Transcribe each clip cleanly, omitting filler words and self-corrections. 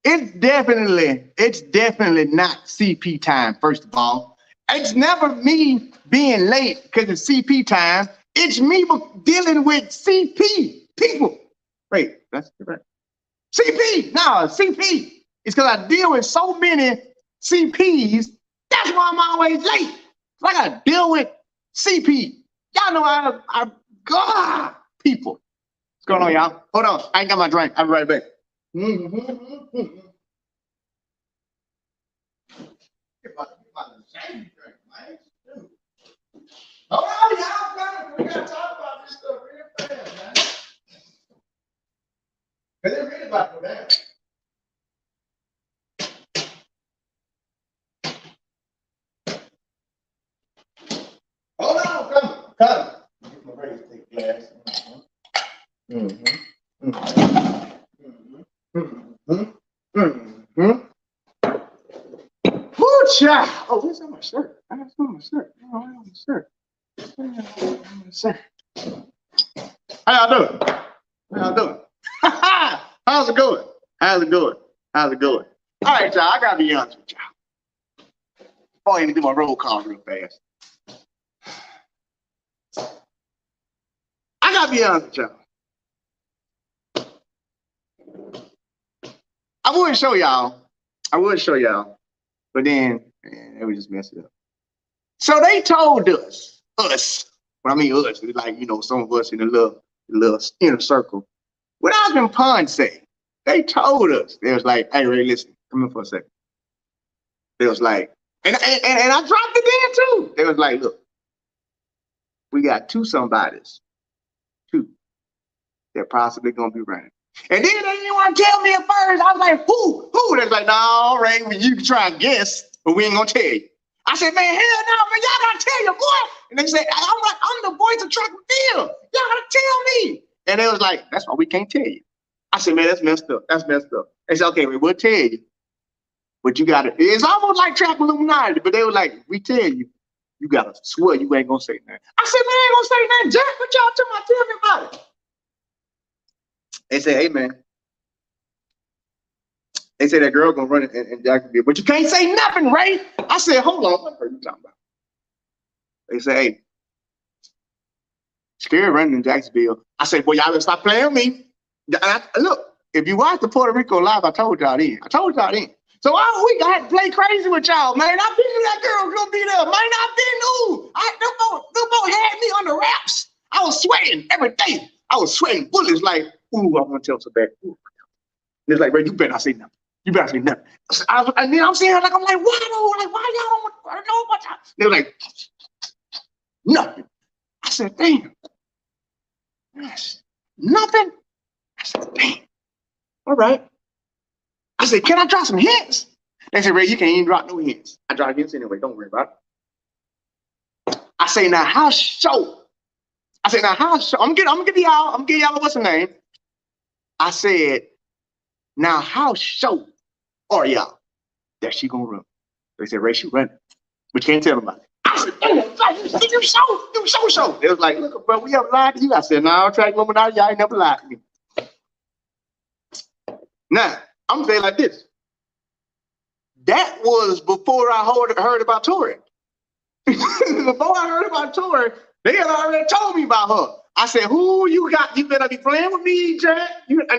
It's definitely not CP time, first of all. It's never me being late because it's CP time. It's me dealing with CP people. Wait, that's right. CP, no, CP. It's because I deal with so many CPs. That's why I'm always late. So I got to deal with CP. Y'all know I God, people. What's going on, y'all? Hold on. I ain't got my drink. I'll be right back. Hold on, y'all. We got to talk about this stuff real fast, man. Because it's really about to go down. Hold on, come. Get my ready to take glass. Whoo, child. Oh, where's my shirt? I got some on my shirt. Oh, I got my shirt. How y'all doing? How's it going? All right, y'all. I gotta be honest with y'all. Before I even do my roll call real fast. I gotta be honest with y'all. I would show y'all, but then they would just mess it up. So they told us, when I mean us, like, you know, some of us in the little inner circle. What Osmond Pond say? They told us, they was like, hey, Ray, listen, come in for a second. They was like, and I dropped it in too. They was like, look, we got two somebodies. They're possibly gonna be running. And then they didn't want to tell me at first. I was like, who? They're like, no, Ray, you can try and guess, but we ain't gonna tell you. I said, man, hell no, man, y'all gotta tell your boy. And they said, I'm the voice of track and field. Y'all gotta tell me. And they was like, that's why we can't tell you. I said, man, that's messed up. They said, okay, we'll tell you. But you gotta, it's almost like Trap Illuminati, but they were like, we tell you, you gotta swear you ain't gonna say nothing. I said, man, I ain't gonna say nothing. Jack, what y'all talking about? Tell me about it. They said, hey, man. They said that girl gonna run in Jacksonville, but you can't say nothing, Ray. I said, hold on, what are you talking about? They say, hey, Sha'Carri running in Jacksonville. I said, boy, y'all better stop playing with me. Look, if you watch the Puerto Rico live, I told y'all then. So all week I had to play crazy with y'all, man. I knew that girl was gonna be there. Might not been new. Them both had me on the wraps. I was sweating every day. I was sweating bullets like, ooh, I'm gonna tell so bad. Ooh. It's like, Ray, you better not say nothing. And then I'm saying, like, I'm like, why though? Like, why y'all don't know about y'all? They were like, nothing. I said, damn. Yes. Nothing? I said, damn. All right. I said, can I drop some hints? They said, Ray, you can't even drop no hints. I drop hints anyway. Don't worry about it. I say, now how show? I'm gonna give y'all what's her name? I said, now how show are y'all that she gonna run? They said, Ray, she running, but you can't tell them about it. I said, damn, you show. They was like, look, bro, we ever lied to you? I said, no, Track Illuminati, y'all ain't never lied to me. Now, I'm gonna say it like this. That was before I heard about Tori. Before I heard about Tori, they had already told me about her. I said, who you got? You better be playing with me, Jack.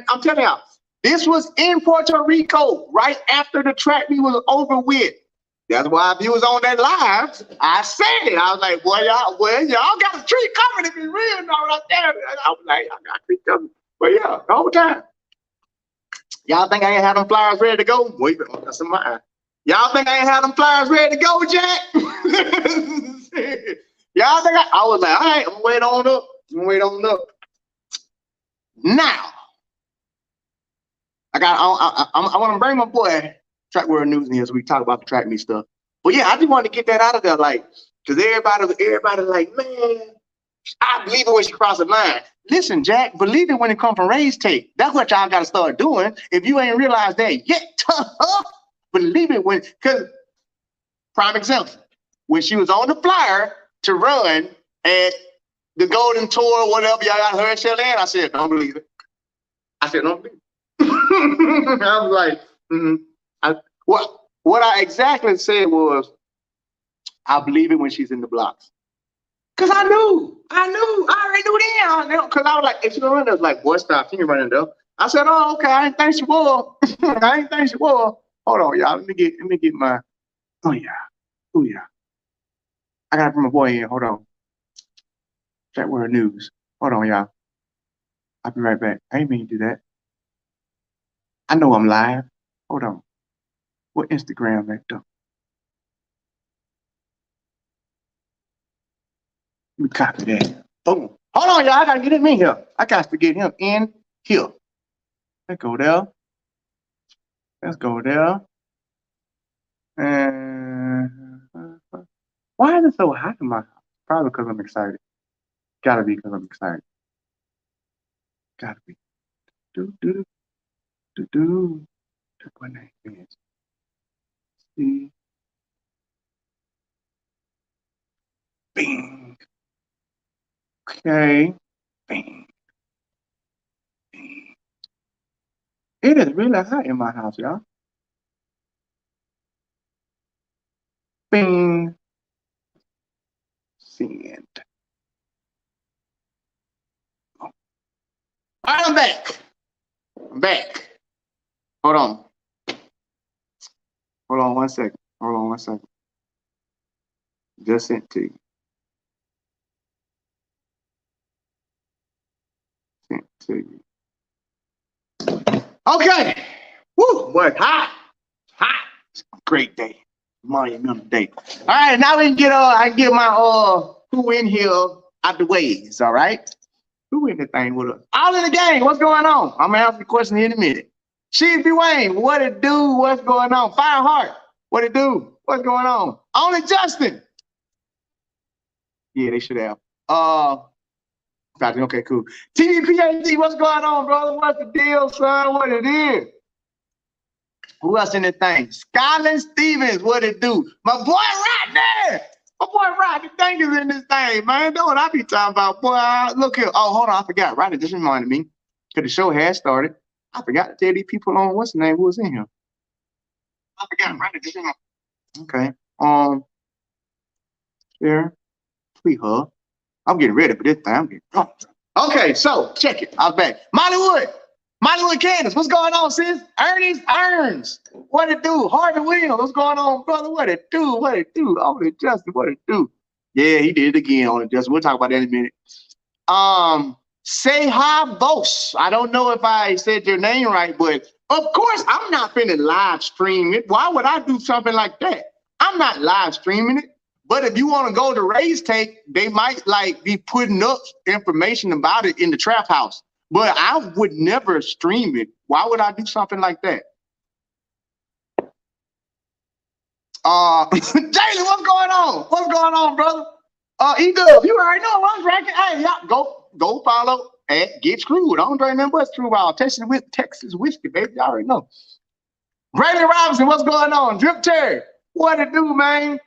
I'm telling y'all, this was in Puerto Rico right after the track meet was over with. That's why if you was on that live, I said it. I was like, boy, y'all got a treat coming if it's real now right there. I was like, I got a treat coming. But yeah, the whole time. Y'all think I ain't had them flyers ready to go? Wait, that's in my eye. Y'all think I ain't had them flyers ready to go, Jack? Y'all think I was like, all right, I'm gonna wait on up. Now, I want to bring my boy Track World News in here so we talk about the track meet stuff. But yeah, I just wanted to get that out of there, like, because everybody like, man, I believe it when she crossed the line. Listen, Jack, believe it when it comes from Ray's tape. That's what y'all got to start doing. If you ain't realized that yet, believe it when, because, prime example, when she was on the flyer to run at the Golden Tour, whatever y'all got her and Shelly, I said, don't believe it. I said, don't believe it. I was like, Mm-hmm. What I exactly said was, I believe it when she's in the blocks. Cause I already knew them. Cause I was like, if she run, was like, boy, stop, she ain't running though. I said, oh, okay, I didn't think she was. I didn't think she was. Hold on, y'all. Let me get my. Oh yeah, oh yeah. I got it from my boy here. Hold on. Check World News. Hold on, y'all. I'll be right back. I ain't mean to do that. I know I'm live. Hold on. What Instagram that though? Let me copy that. Boom. Hold on, y'all. I gotta get him in here. I got to get him in here. Let's go there. Let's go there. And why is it so hot in my house? Probably because I'm excited. Gotta be because I'm excited. Gotta be. Do do do do. What name is? See. Bing. Okay. Bing. Bing. It is really hot in my house, y'all. Bing. Send. All right, I'm back. I'm back. Hold on. Hold on 1 second. Hold on 1 second. Just sent to you. Sent to you. Okay. Woo, boy, hot. Hot. It's a great day. Monumental day. All right, now we can get I get my who in here out the ways, all right? Who in the thing with us? All in the gang, what's going on? I'm gonna ask the question here in a minute. She's Dwayne, what it do? What's going on? Fireheart, what it do? What's going on? Only Justin. Yeah, they should have. Okay, cool. TVPAT, what's going on, brother? What's the deal, son? What it is? Who else in the thing? Skyland Stevens, what it do? My boy Rodney! My boy Rodney Dang is in this thing, man. Know what I be talking about, boy. Look here. Oh, hold on, I forgot. Rodney just reminded me. Because the show had started. I forgot to tell these people on what's the name who was in here. I forgot. Rodney just reminded me. Okay. Share. Tweet her. I'm getting ready for this thing. I'm getting drunk. Okay, so check it. I'm back. Mollywood Candace, what's going on, sis? Earns, what it do? Harvey Williams, what's going on, brother? What it do? What it do? Only Justin, what it do? Yeah, he did it again, Only Justin. We'll talk about that in a minute. Say hi, boss. I don't know if I said your name right, but of course I'm not finna live stream it. Why would I do something like that? I'm not live streaming it. But if you want to go to Ray's Take, they might like be putting up information about it in the trap house. But I would never stream it. Why would I do something like that? Jalen, what's going on? What's going on, brother? E-Dub, you already know I'm drinking. Hey, y'all go follow at Get Screwed. I don't drink nothing but Screwball. Texas whiskey, baby. Y'all already know. Brady Robinson, what's going on? Drip Terry, what it do, man?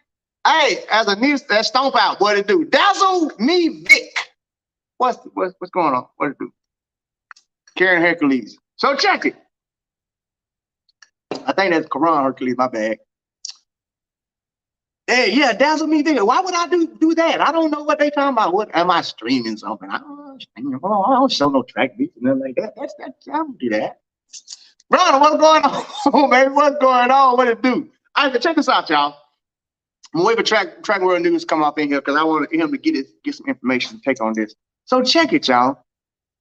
Hey, as a niece, that stomp out, what it do? Dazzle me, Vic. What's going on? What it do? Karen Hercules. So check it. I think that's Karan Hercules, my bad. Hey, yeah, Dazzle me, Vic. Why would I do that? I don't know what they talking about. What am I streaming something? I don't show no track beats and nothing like that. I don't do that. Brother, what's going on, man? What's going on? What it do? All right, check this out, y'all. I'm waiting for Track World News to come up in here because I want him to get some information to take on this. So check it, y'all.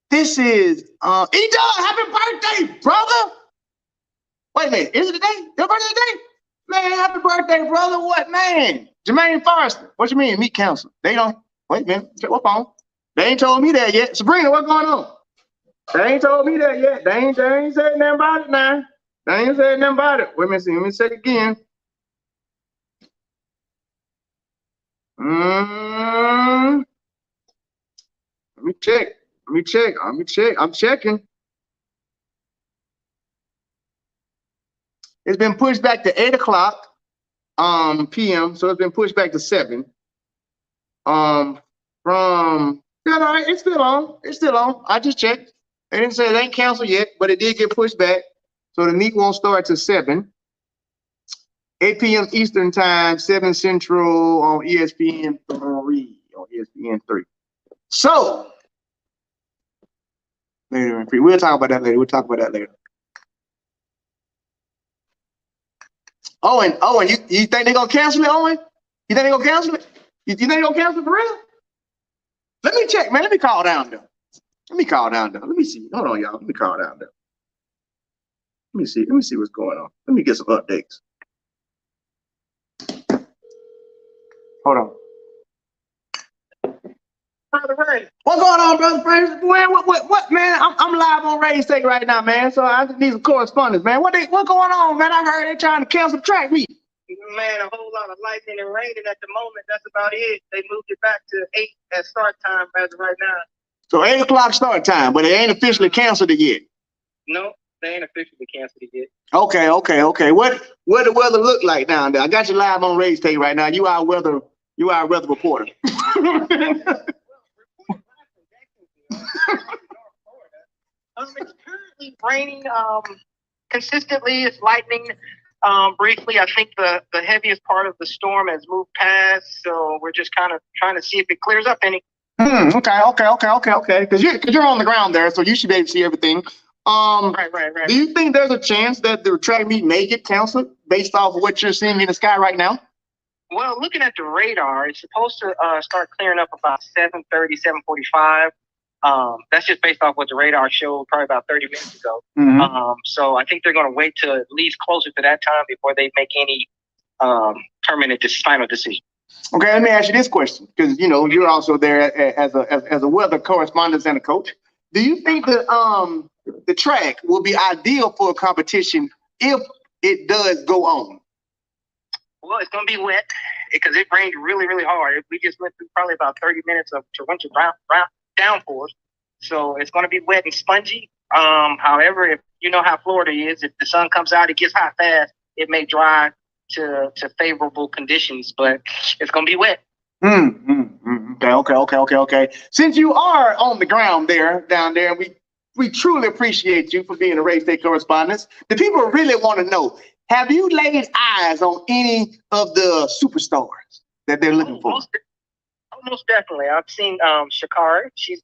This is E-Dub, happy birthday, brother. Wait a minute, is it today? Your birthday today? Man, happy birthday, brother. What, man? Jermaine Forrester. What you mean, meet council? They don't, wait a minute, what phone? They ain't told me that yet. Sabrina, what's going on? They ain't told me that yet. They ain't said nothing about it now. They ain't said nothing about it. Wait a minute, let me say it again. Let me check. I'm checking. It's been pushed back to 8 o'clock p.m. So it's been pushed back to 7. It's still on. I just checked. They didn't say it ain't canceled yet, but it did get pushed back. So the meet won't start till 7. 8 p.m. Eastern time, 7 Central on ESPN 3. On ESPN 3. So, later, we'll talk about that later. Owen, you think they're gonna cancel it, Owen? You think they're gonna cancel it? You think they're gonna cancel it for real? Let me check, man. Let me call down there. Let me see. Hold on, y'all. Let me call down there. Let me see what's going on. Let me get some updates. Hold on. Brother Ray. What's going on, Brother Fraser? Boy, what, man? I'm live on Ray's Take right now, man. So I just need some correspondence, man. What's going on, man? I heard they're trying to cancel the track meet. Man, a whole lot of lightning and raining at the moment. That's about it. They moved it back to 8 at start time as of right now. So 8 o'clock start time, but they ain't officially canceled it yet. No, they ain't officially canceled it yet. Okay. What the weather look like down there? I got you live on Ray's Take right now. You are a weather reporter. It's currently raining consistently. It's lightning briefly. I think the heaviest part of the storm has moved past, so we're just kind of trying to see if it clears up any. Okay. Because you're on the ground there, so you should be able to see everything. Right. Do you think there's a chance that the track meet may get canceled based off of what you're seeing in the sky right now? Well, looking at the radar, it's supposed to start clearing up about 7:30, 7:45. That's just based off what the radar showed probably about 30 minutes ago. Mm-hmm. So I think they're going to wait till at least closer to that time before they make any permanent final decision. Okay, let me ask you this question, because you're also there as a weather correspondent and a coach. Do you think that the track will be ideal for a competition if it does go on? Well, it's going to be wet because it rained really, really hard. We just went through probably about 30 minutes of torrential downpours. So it's going to be wet and spongy. However, if you know how Florida is, if the sun comes out, it gets hot fast. It may dry to favorable conditions, but it's going to be wet. Okay. Since you are on the ground down there, we truly appreciate you for being a Race Day correspondent. The people really want to know, have you laid eyes on any of the superstars that they're looking for? Most definitely. I've seen Sha'Carri. She's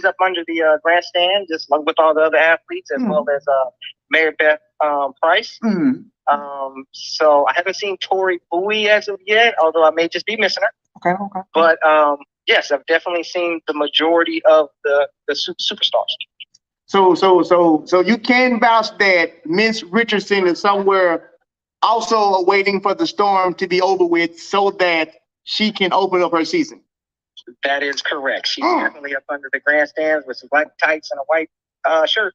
up under the grandstand, just like with all the other athletes, as well as Mary Beth Price. So I haven't seen Tori Bowie as of yet, although I may just be missing her. Okay. But yes, I've definitely seen the majority of the superstars. So you can vouch that Miss Richardson is somewhere also waiting for the storm to be over with so that she can open up her season. That is correct. She's definitely up under the grandstands with some black tights and a white shirt.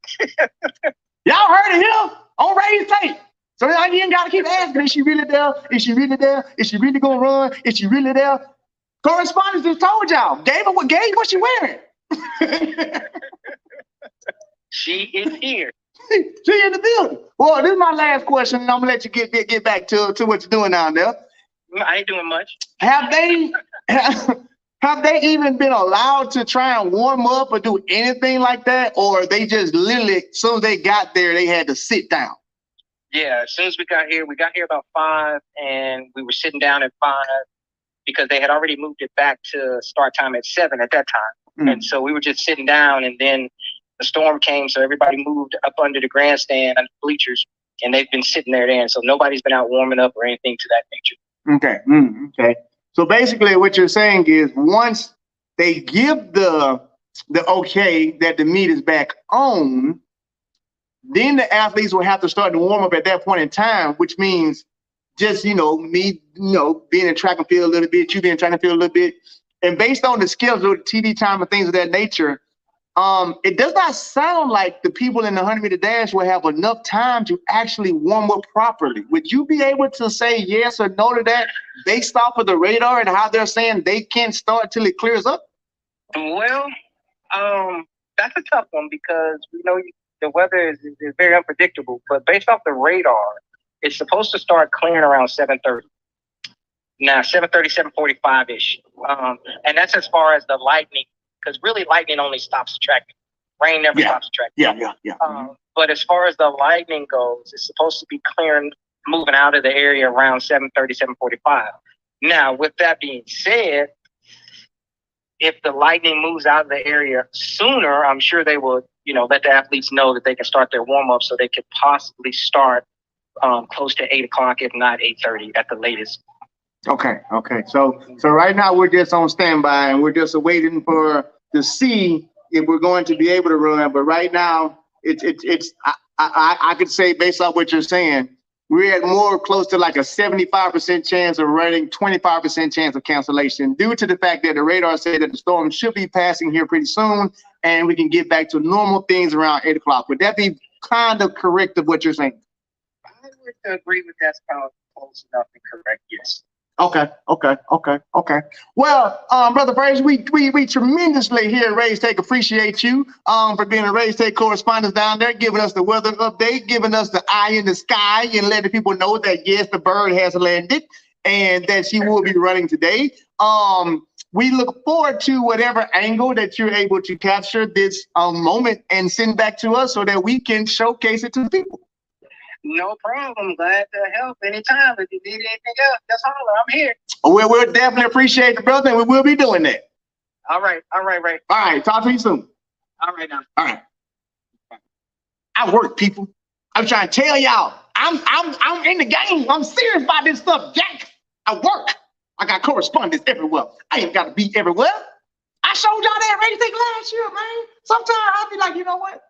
Y'all heard of him on Ray's Take. So now you ain't got to keep asking, is she really there? Is she really there? Is she really going to run? Is she really there? Correspondents just told y'all. Gave what she wearing. She is here. She in the building. Well, this is my last question, and I'm going to let you get back to what you're doing down there. I ain't doing much. Have they even been allowed to try and warm up or do anything like that? Or they just literally, as soon as they got there, they had to sit down? Yeah, as soon as we got here about 5, and we were sitting down at 5 because they had already moved it back to start time at 7 at that time. And so we were just sitting down, and then the storm came, so everybody moved up under the grandstand and the bleachers, and they've been sitting there then. So nobody's been out warming up or anything to that nature. Okay. So basically what you're saying is once they give the okay that the meet is back on, then the athletes will have to start to warm up at that point in time, which means just, me, being in track and field a little bit, you being in track and field a little bit. And based on the schedule, TV time and things of that nature, it does not sound like the people in the 100-meter dash will have enough time to actually warm up properly. Would you be able to say yes or no to that based off of the radar and how they're saying they can't start till it clears up? Well, that's a tough one because the weather is very unpredictable. But based off the radar, it's supposed to start clearing around 7:30. Now, 7:30, 7:45-ish. And that's as far as the lightning, because really lightning only stops the track. Rain never stops the track. Yeah. But as far as the Lightning goes, it's supposed to be clearing, moving out of the area around 7:30, 7:45. Now, with that being said, if the Lightning moves out of the area sooner, I'm sure they will, let the athletes know that they can start their warm-up so they could possibly start close to 8 o'clock, if not 8:30 at the latest. Okay. So right now we're just on standby and we're just waiting to see if we're going to be able to run. But right now, I could say based on what you're saying, we're at more close to like a 75% chance of running, 25% chance of cancellation due to the fact that the radar said that the storm should be passing here pretty soon and we can get back to normal things around 8 o'clock. Would that be kind of correct of what you're saying? I would agree with that's kind of close enough and correct, yes. Okay. Well, Brother Fraser, we tremendously here at Raise Take appreciate you for being a Raise Take correspondent down there, giving us the weather update, giving us the eye in the sky, and letting people know that yes, the bird has landed and that she will be running today. We look forward to whatever angle that you're able to capture this moment and send back to us so that we can showcase it to the people. No problem. Glad to help anytime. If you need anything else, just holler. I'm here. We'll definitely appreciate it, brother, and we will be doing that. All right. Ray. All right. Talk to you soon. All right now. All right. I work, people. I'm trying to tell y'all. I'm in the game. I'm serious about this stuff, Jack. I work. I got correspondents everywhere. I ain't got to be everywhere. I showed y'all that Raise Take last year, man. Sometimes I'll be like, you know what?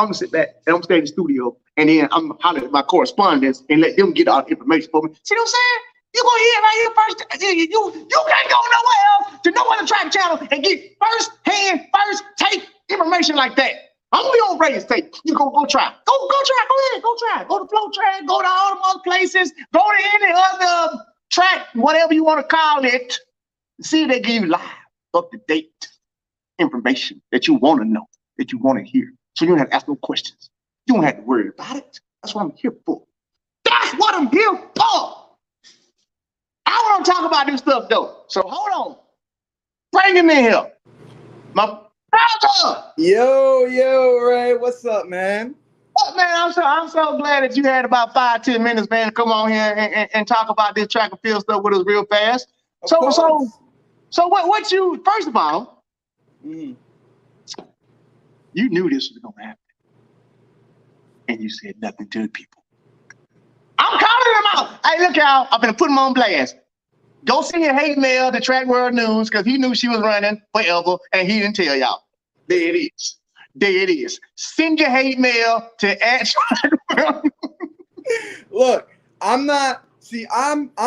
I'm gonna sit back and I'm gonna stay in the studio and then I'm gonna holler at my correspondents and let them get all the information for me. See what I'm saying? You're gonna hear it right here first. You can't go nowhere else to no other track channel and get first take information like that. Only on Raise Take. You go try. Go ahead, go try. Go to Flow Track, go to all the other places, go to any other track, whatever you want to call it. See if they give you live, up-to-date information that you want to know, that you want to hear. So you don't have to ask no questions. You don't have to worry about it. That's what I'm here for. That's what I'm here for. I want to talk about this stuff though. So hold on. Bring him in here. My brother. Yo, Ray. What's up, man? What, man? I'm so glad that you had about 5-10 minutes, man, to come on here and talk about this track and field stuff with us real fast. So what you, first of all, you knew this was gonna happen, and you said nothing to the people. I'm calling them out. Hey, look, y'all, I'm gonna put them on blast. Go send your hate mail to Track World News because he knew she was running forever, and he didn't tell y'all. There it is. Send your hate mail to @TrackWorld. Look, I'm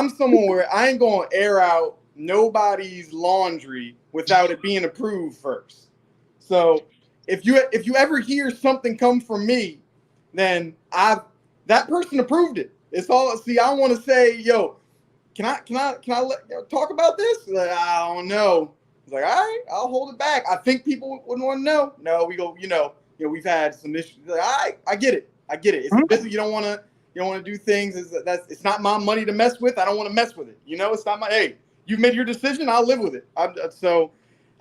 someone where I ain't gonna air out nobody's laundry without it being approved first. So if you ever hear something come from me, then that person approved it. It's all. See, I want to say, yo, can I talk about this? Like, I don't know. It's like, all right, I'll hold it back. I think people wouldn't want to know. No, we go. We've had some issues. Like, all right, I get it. It's a business. You don't want to do things. It's not my money to mess with. I don't want to mess with it. It's not my. Hey, you've made your decision. I'll live with it.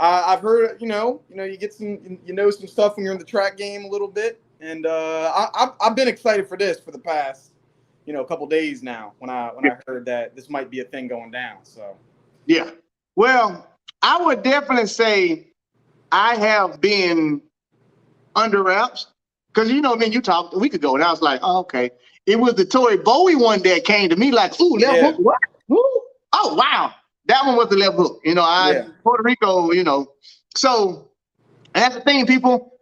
I've heard, you get some stuff when you're in the track game a little bit, and I've been excited for this for the past, couple days now when I heard that this might be a thing going down. So yeah, well, I would definitely say I have been under wraps because you talked a week ago, and I was like, oh, okay. It was the Tory Bowie one that came to me like, ooh, left hook, what? Ooh, oh wow. That one was the left hook, Puerto Rico, So that's the thing, people.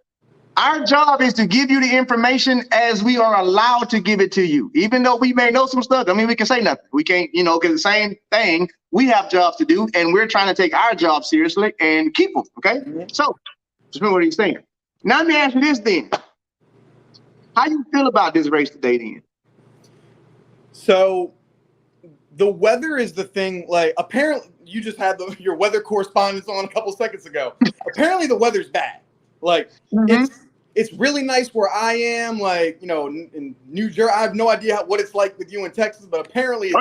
Our job is to give you the information as we are allowed to give it to you. Even though we may know some stuff, we can say nothing. We can't, because the same thing, we have jobs to do, and we're trying to take our job seriously and keep them, okay? Mm-hmm. So, just remember what he's saying. Now let me ask you this then. How you feel about this race today then? So, the weather is the thing. Like, apparently, you just had your weather correspondence on a couple seconds ago. Apparently, the weather's bad. Like, it's really nice where I am. Like, in New Jersey, I have no idea what it's like with you in Texas, but apparently,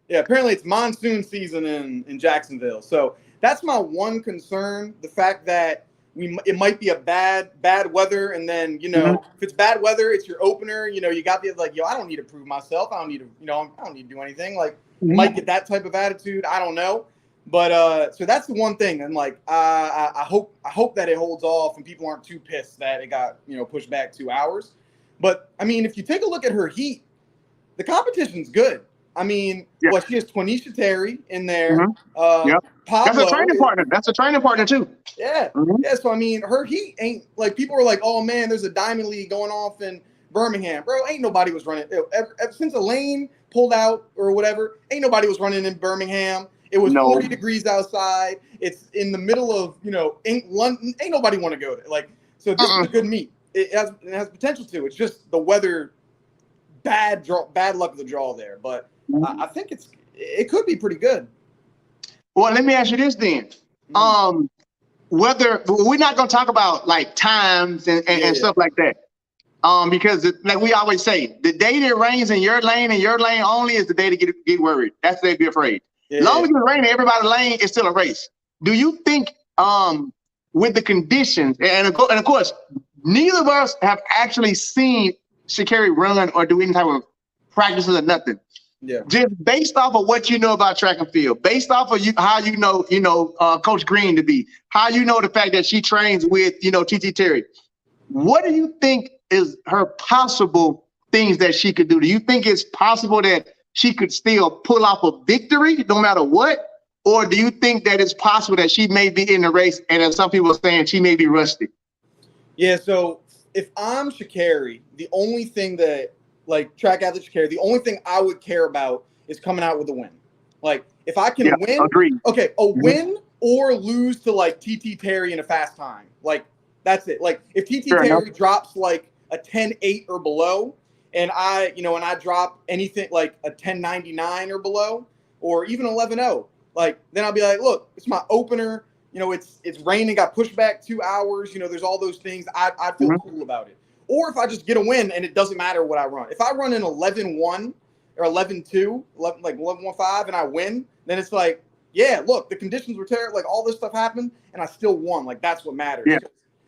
it's monsoon season in Jacksonville. So that's my one concern. The fact that it might be a bad weather, and then if it's bad weather, it's your opener. You got the like, I don't need to prove myself. I don't need to, I don't need to do anything. Like, might get that type of attitude. I don't know, but so that's the one thing. And like, I hope that it holds off and people aren't too pissed that it got pushed back 2 hours. But I mean, if you take a look at her heat, the competition's good. I mean, she has Sha'Carri in there. Pablo, that's a training partner. That's a training partner too. Yeah. Yeah. So I mean, her heat ain't like, people are like, oh man, there's a diamond league going off in Birmingham, bro. Ain't nobody was running ever since Elaine pulled out or whatever. Ain't nobody was running in Birmingham. It was 40 degrees outside. It's in the middle of London. Ain't nobody want to go there. Like, so this is a good meet. It has potential to. It's just the weather, bad luck of the draw there. But I think it could be pretty good. Well, let me ask you this then. Whether we're not going to talk about like times and stuff like that. Because like we always say, the day that it rains in your lane and your lane only is the day to get worried. That's the day to be afraid. As long as it's raining in everybody's lane, it's still a race. Do you think with the conditions, and of course, neither of us have actually seen Sha'Carri run or do any type of practices or nothing. Yeah. Just based off of what you know about track and field, based off of how Coach Green to be, how the fact that she trains with TT Terry. What do you think is her possible things that she could do? Do you think it's possible that she could still pull off a victory no matter what? Or do you think that it's possible that she may be in the race and as some people are saying, she may be rusty? Yeah, so if I'm Sha'Carri, the only thing that, like track athlete Sha'Carri, the only thing I would care about is coming out with a win. Like, if I can win, win or lose to like TT Terry in a fast time. Like, that's it. Like, if TT Terry drops like a 10.8 or below, and I drop anything like a 10.99 or below, or even 11.0, like, then I'll be like, look, it's my opener. It's raining, got pushed back 2 hours. There's all those things. I feel cool about it. Or if I just get a win and it doesn't matter what I run. If I run an 11.1 or 11.2, like 11.15, and I win, then it's like, yeah, look, the conditions were terrible. Like, all this stuff happened, and I still won. Like, that's what matters.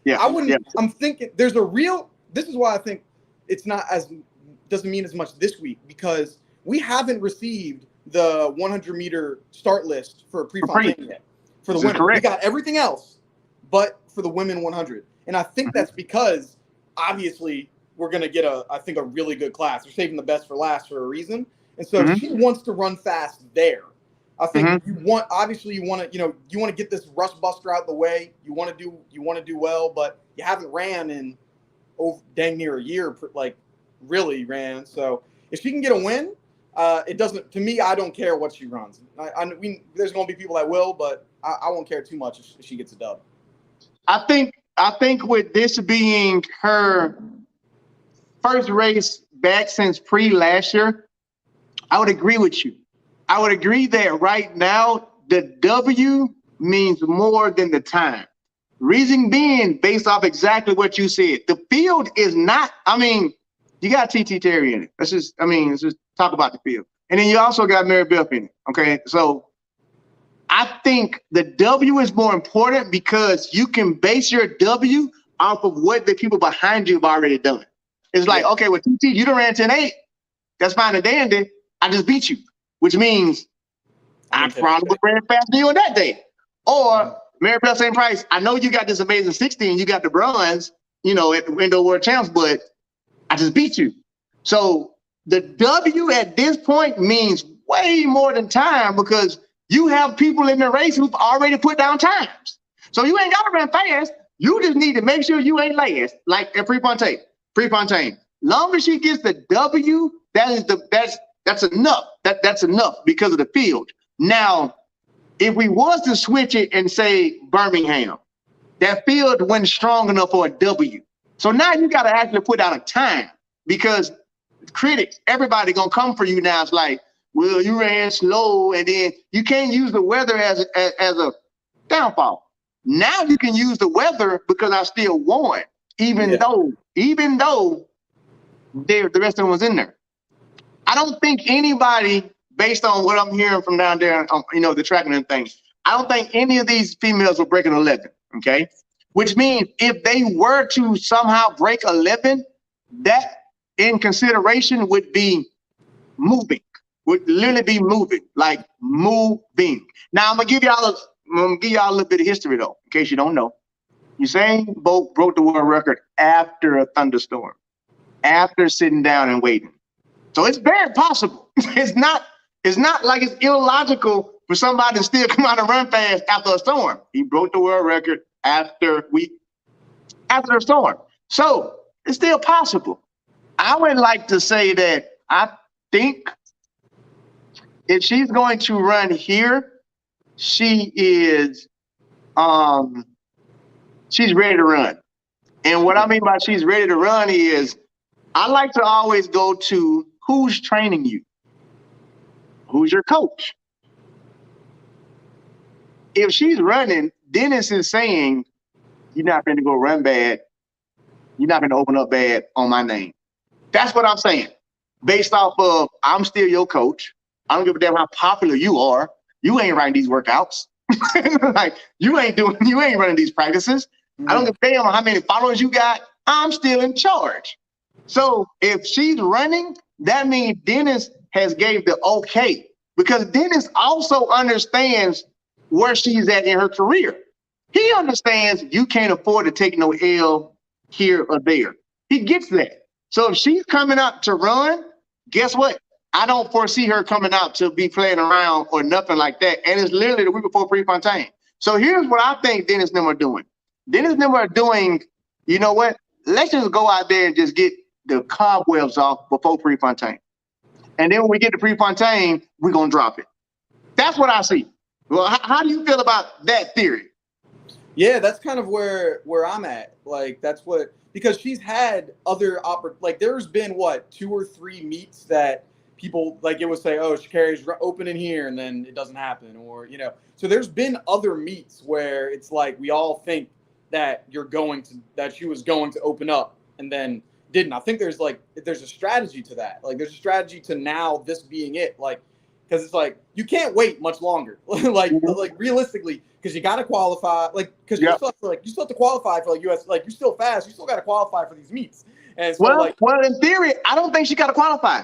Yeah. I wouldn't. Yeah. I'm thinking this is why I think it's not doesn't mean as much this week, because we haven't received the 100-meter start list for Prefontaine yet. For the women, we got everything else, but for the women 100, and I think that's because obviously we're going to get a really good class. We're saving the best for last for a reason, and so she wants to run fast there. I think you want to get this rust buster out the way. You want to do well, but you haven't ran in dang near a year, like really ran. So if she can get a win, it doesn't, to me, I don't care what she runs. There's going to be people that will, but I won't care too much if she gets a dub. I think with this being her first race back since last year, I would agree with you. I would agree that right now the W means more than the time. Reason being, based off exactly what you said, the field is not. I mean, you got TT Terry in it. Let's just talk about the field, and then you also got Mary Beth in it. Okay, so I think the W is more important because you can base your W off of what the people behind you have already done. It's like, okay, with TT, you done ran 10.8. That's fine and dandy. I just beat you, which means I probably would ran faster than you on that day. Or Mary Beth, same price. I know you got this amazing 16. You got the bronze, at the Window World Champs, but I just beat you. So the W at this point means way more than time because you have people in the race who've already put down times. So you ain't got to run fast. You just need to make sure you ain't last, like at Prefontaine. Long as she gets the W, that's enough. That's enough because of the field. Now, if we was to switch it and say Birmingham, that field wasn't strong enough for a W. So now you got to actually put out a time because critics, everybody gonna come for you now. It's like, well, you ran slow, and then you can't use the weather as a downfall. Now you can use the weather because I still won, even though the rest of them was in there. I don't think anybody, based on what I'm hearing from down there, the tracking and things, I don't think any of these females will break an 11. Okay, which means if they were to somehow break 11, that in consideration would be moving, would literally be moving, like moving. Now I'm gonna give y'all a little bit of history though, in case you don't know. Usain Bolt broke the world record after a thunderstorm, after sitting down and waiting. So it's very possible. It's not like it's illogical for somebody to still come out and run fast after a storm. He broke the world record after the storm. So it's still possible. I would like to say that I think if she's going to run here, she is she's ready to run. And what I mean by she's ready to run is I like to always go to who's training you. Who's your coach? If she's running, Dennis is saying, you're not going to go run bad. You're not going to open up bad on my name. That's what I'm saying. Based off of, I'm still your coach. I don't give a damn how popular you are. You ain't running these workouts. Like you ain't running these practices. I don't give a damn how many followers you got. I'm still in charge. So if she's running, that means Dennis has gave the okay, because Dennis also understands where she's at in her career. He understands you can't afford to take no L here or there. He gets that. So if she's coming out to run, guess what? I don't foresee her coming out to be playing around or nothing like that. And it's literally the week before Prefontaine. So here's what I think Dennis and them are doing. Dennis and them are doing, you know what? Let's just go out there and just get the cobwebs off before Prefontaine. And then when we get to Prefontaine, we're going to drop it. That's what I see. Well, how do you feel about that theory? Yeah, that's kind of where I'm at. Like, that's what, because she's had other, like, there's been, 2 or 3 meets that people, like, it would say, oh, Sha'Carri's opening here, and then it doesn't happen, or, you know. So there's been other meets where it's like we all think that that she was going to open up, and then didn't. I think there's a strategy to that. Like, there's a strategy to now this being it. Like, because it's like you can't wait much longer. like realistically, because you got to qualify. Like, because you still have to qualify for US. Like, you're still fast. You still got to qualify for these meets. And so, well, in theory, I don't think she got to qualify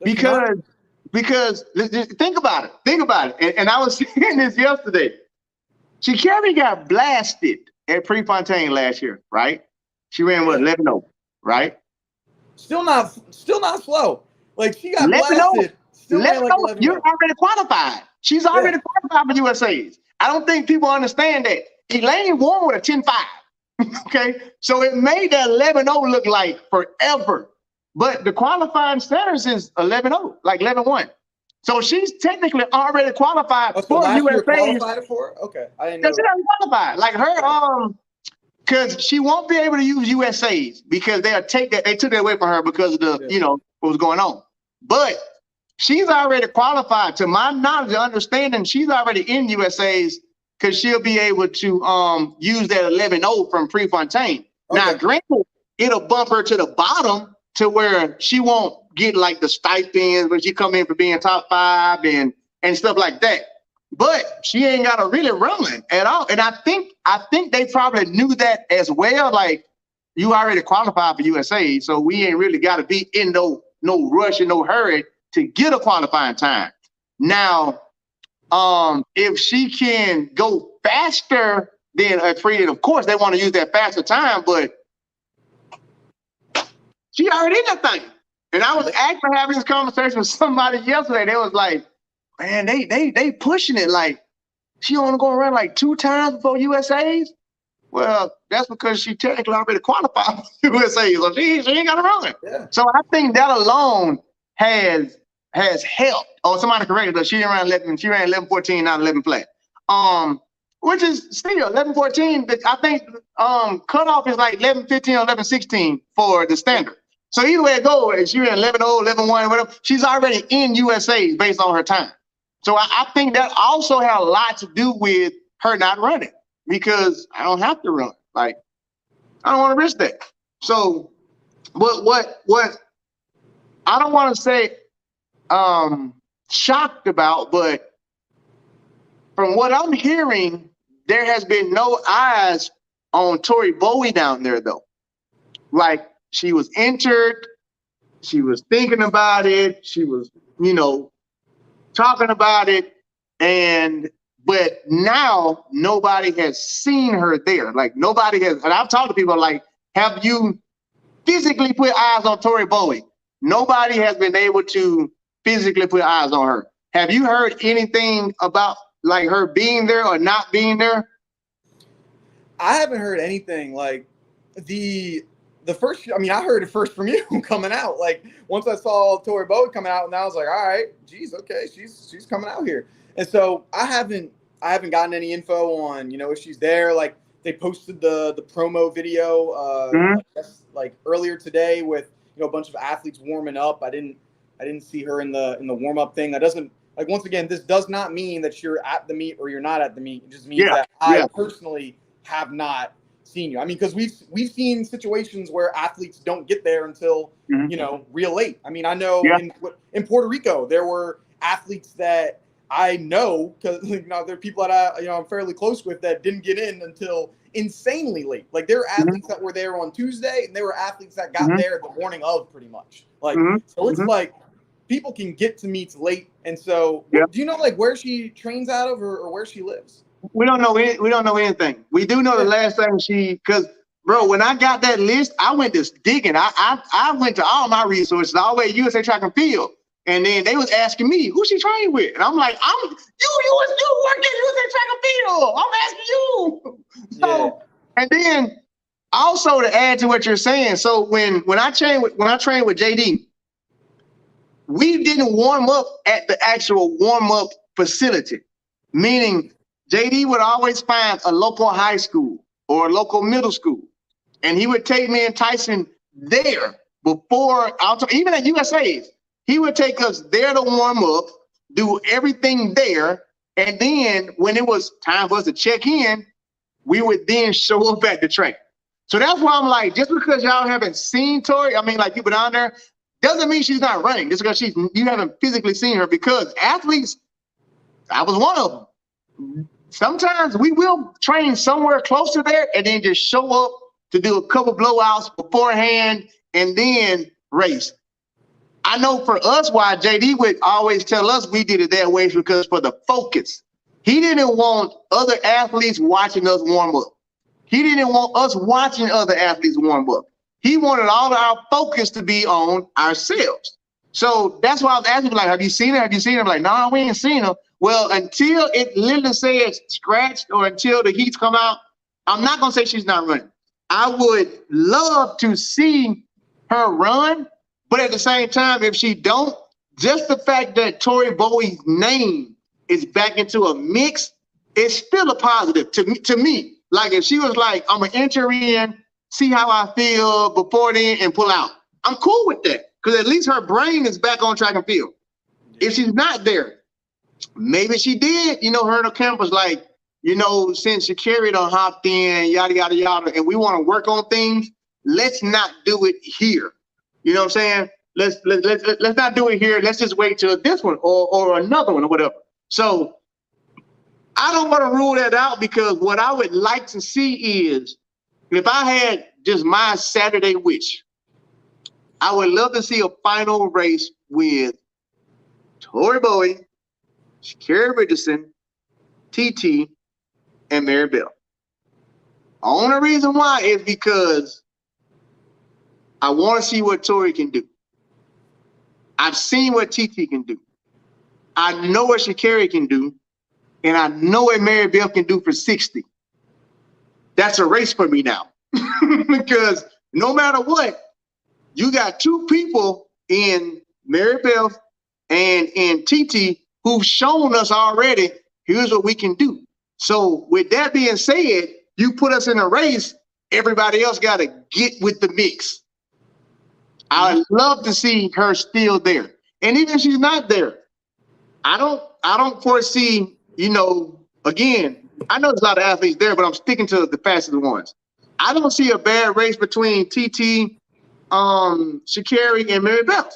because think about it. And I was saying this yesterday. Sha'Carri got blasted at Prefontaine last year, right? She ran 11-0, right? Still not slow. Like, she got blasted. Still ran like 11-0. You're already qualified. She's already qualified for USA's. I don't think people understand that. Elaine won with a 10-5. Okay, so it made that 11-0 look like forever, but the qualifying status is 11-0, like 11-1. So she's technically already qualified for USA. Qualified for it? Okay, I didn't know. She's already qualified. Like her, because she won't be able to use USA's because they took that away from her because of the what was going on. But she's already qualified. To my knowledge and understanding, she's already in USA's because she'll be able to use that 11-0 from Prefontaine. Okay. Now, granted, it'll bump her to the bottom to where she won't get like the stipends when she come in for being top 5 and stuff like that. But she ain't got to really run at all. And I think they probably knew that as well. Like, you already qualified for USA, so we ain't really got to be in no rush and no hurry to get a qualifying time. Now, if she can go faster than a free, of course they want to use that faster time, but she already in that thing. And I was actually having this conversation with somebody yesterday. They was like, man, they pushing it. Like, she only gonna run like 2 times before USA's. Well, that's because she technically already qualified for USA's, so she ain't gotta run. Yeah. So I think that alone has helped. Oh, somebody corrected her. She ran 11. She ran 11:14, not 11 flat. Which is still 11:14. But I think cutoff is like 11:15 or 11:16 for the standard. So either way it goes, she ran 11:0, 11:1, whatever. She's already in USA's based on her time. So I think that also had a lot to do with her not running because I don't have to run. Like, I don't want to risk that. So what I don't want to say shocked about, but from what I'm hearing, there has been no eyes on Tori Bowie down there though. Like she was entered, she was thinking about it, she was, you know, talking about it, but now nobody has seen her there. Like nobody has, and I've talked to people like, have you physically put eyes on Tori Bowie? Nobody has been able to physically put eyes on her. Have you heard anything about like her being there or not being there? I haven't heard anything. Like the first, I mean, I heard it first from you coming out. Like once I saw Tori Bowie coming out, and I was like, all right, geez, okay, she's coming out here. And so I haven't gotten any info on, you know, if she's there. Like they posted the promo video I guess, like earlier today with, you know, a bunch of athletes warming up. I didn't see her in the warm up thing. That doesn't, like, once again, this does not mean that you're at the meet or you're not at the meet. It just means that I personally have not seen you. I mean, because we've seen situations where athletes don't get there until you know, real late. I mean, I know in Puerto Rico there were athletes that I know, because you know, there are people that I'm fairly close with that didn't get in until insanely late. Like there were athletes that were there on Tuesday, and there were athletes that got there the morning of, pretty much. Like so, it's like people can get to meets late. And so, do you know like where she trains out of, or where she lives? We don't know anything. We do know the last time because bro, when I got that list, I went to digging. I went to all my resources, all the way USA Track and Field. And then they was asking me, who she trained with? And I'm like, you work at USA Track and Field. I'm asking you. So, and then also to add to what you're saying, so when I trained with JD, we didn't warm up at the actual warm-up facility. Meaning JD would always find a local high school or a local middle school. And he would take me and Tyson there before, even at USA's. He would take us there to warm up, do everything there, and then when it was time for us to check in, we would then show up at the track. So that's why I'm like, just because y'all haven't seen Tori, I mean, like people down there, doesn't mean she's not running. Just because you haven't physically seen her, because athletes, I was one of them. Sometimes we will train somewhere close to there and then just show up to do a couple blowouts beforehand and then race. I know for us why JD would always tell us we did it that way, because for the focus. He didn't want other athletes watching us warm up. He didn't want us watching other athletes warm up. He wanted all of our focus to be on ourselves. So that's why I was asking, like, have you seen her? Have you seen her? I'm like, no, we ain't seen her. Well, until it literally says scratched or until the heats come out, I'm not going to say she's not running. I would love to see her run. But at the same time, if she don't, just the fact that Tori Bowie's name is back into a mix is still a positive to me. Like if she was like, I'm gonna enter in, see how I feel before then and pull out. I'm cool with that, because at least her brain is back on track and field. If she's not there, maybe she did, you know, her and her camp was like, you know, since Sha'Carri done hopped in, yada, yada, yada, and we want to work on things, let's not do it here. You know what I'm saying? Let's not do it here. Let's just wait till this one or another one or whatever. So I don't want to rule that out, because what I would like to see is, if I had just my Saturday wish, I would love to see a final race with Tori Bowie, Sha'Carri Richardson, TT, and Mary Bell. Only reason why is because I want to see what Tori can do. I've seen what TT can do. I know what Sha'Carri can do, and I know what Mary Bell can do for 60. That's a race for me now. Because no matter what, you got two people in Mary Bell and in TT who've shown us already, here's what we can do. So with that being said, you put us in a race, everybody else got to get with the mix. I'd love to see her still there. And even if she's not there, I don't foresee, you know, again, I know there's a lot of athletes there, but I'm sticking to the fastest ones. I don't see a bad race between TT, Sha'Carri, and Mary Bell.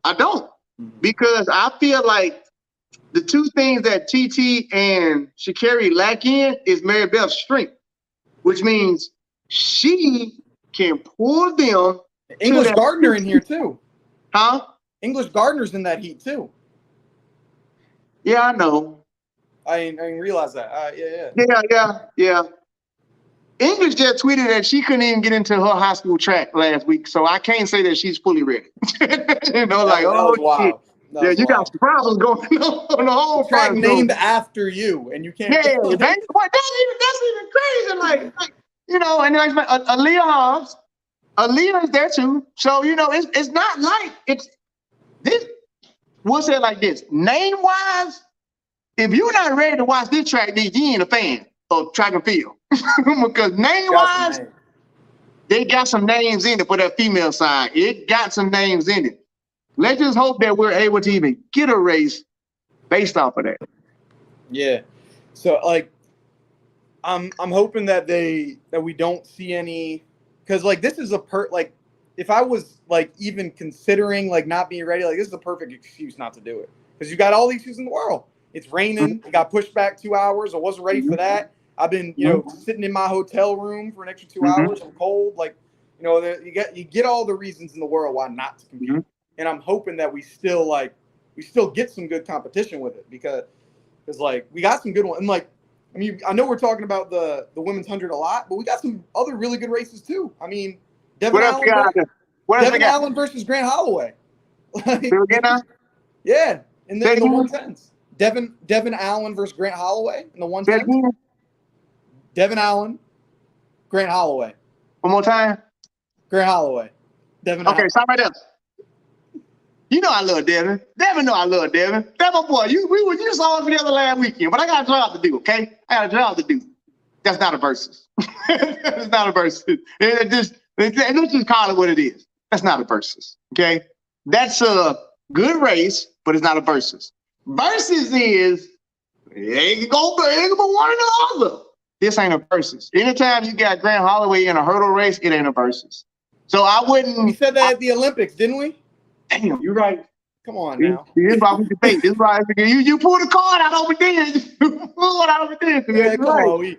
I don't. Because I feel like the two things that TT and Sha'Carri lack in is Mary Bell's strength, which means she can pull them. English Gardner in here too. Huh? English Gardner's in that heat too. Yeah, I know. I didn't realize that. Yeah. English just tweeted that she couldn't even get into her high school track last week, so I can't say that she's fully ready. That was wild. Yeah, you got some problems going on the whole track named after you, and you can't. Yeah, that's even crazy. Like you know, and Aaliyah Hobbs, Aaliyah is there too. So you know, it's not like it's this. We'll say it like this: name wise, if you're not ready to watch this track, then you ain't a fan of track and field. Because name wise, they got some names in it for that female side. It got some names in it. Let's just hope that we're able to even get a race based off of that. Yeah. So like, I'm hoping that we don't see any, because like this is like if I was like even considering like not being ready, like this is a perfect excuse not to do it, because you got all the excuses in the world. It's raining. It got pushed back 2 hours. I wasn't ready for that. I've been, sitting in my hotel room for an extra 2 hours. I'm cold. Like, you get all the reasons in the world why not to compete. And I'm hoping that we still get some good competition with it, because like we got some good ones. And like, I mean, I know we're talking about the women's 100 a lot, but we got some other really good races too. I mean, Devin Allen versus Grant Holloway. Like, yeah, in the 110s. Devin Allen versus Grant Holloway in the 110s. Devin Allen, Grant Holloway. One more time. Grant Holloway. Devin Allen. Okay, stop right there. You know I love Devin. Devin know I love Devin. That's my boy. You saw us together last weekend, but I got a job to do, okay? I got a job to do. That's not a versus. That's not a versus. Let's just call it what it is. That's not a versus, okay? That's a good race, but it's not a versus. Versus is, it can go one or the other. This ain't a versus. Anytime you got Grant Holloway in a hurdle race, it ain't a versus. So I wouldn't. We said that at the Olympics, didn't we? Damn, you're right. Come on now. This is why we debate. This is why you pull the card out over there. You pull it out over there. Yeah, come on.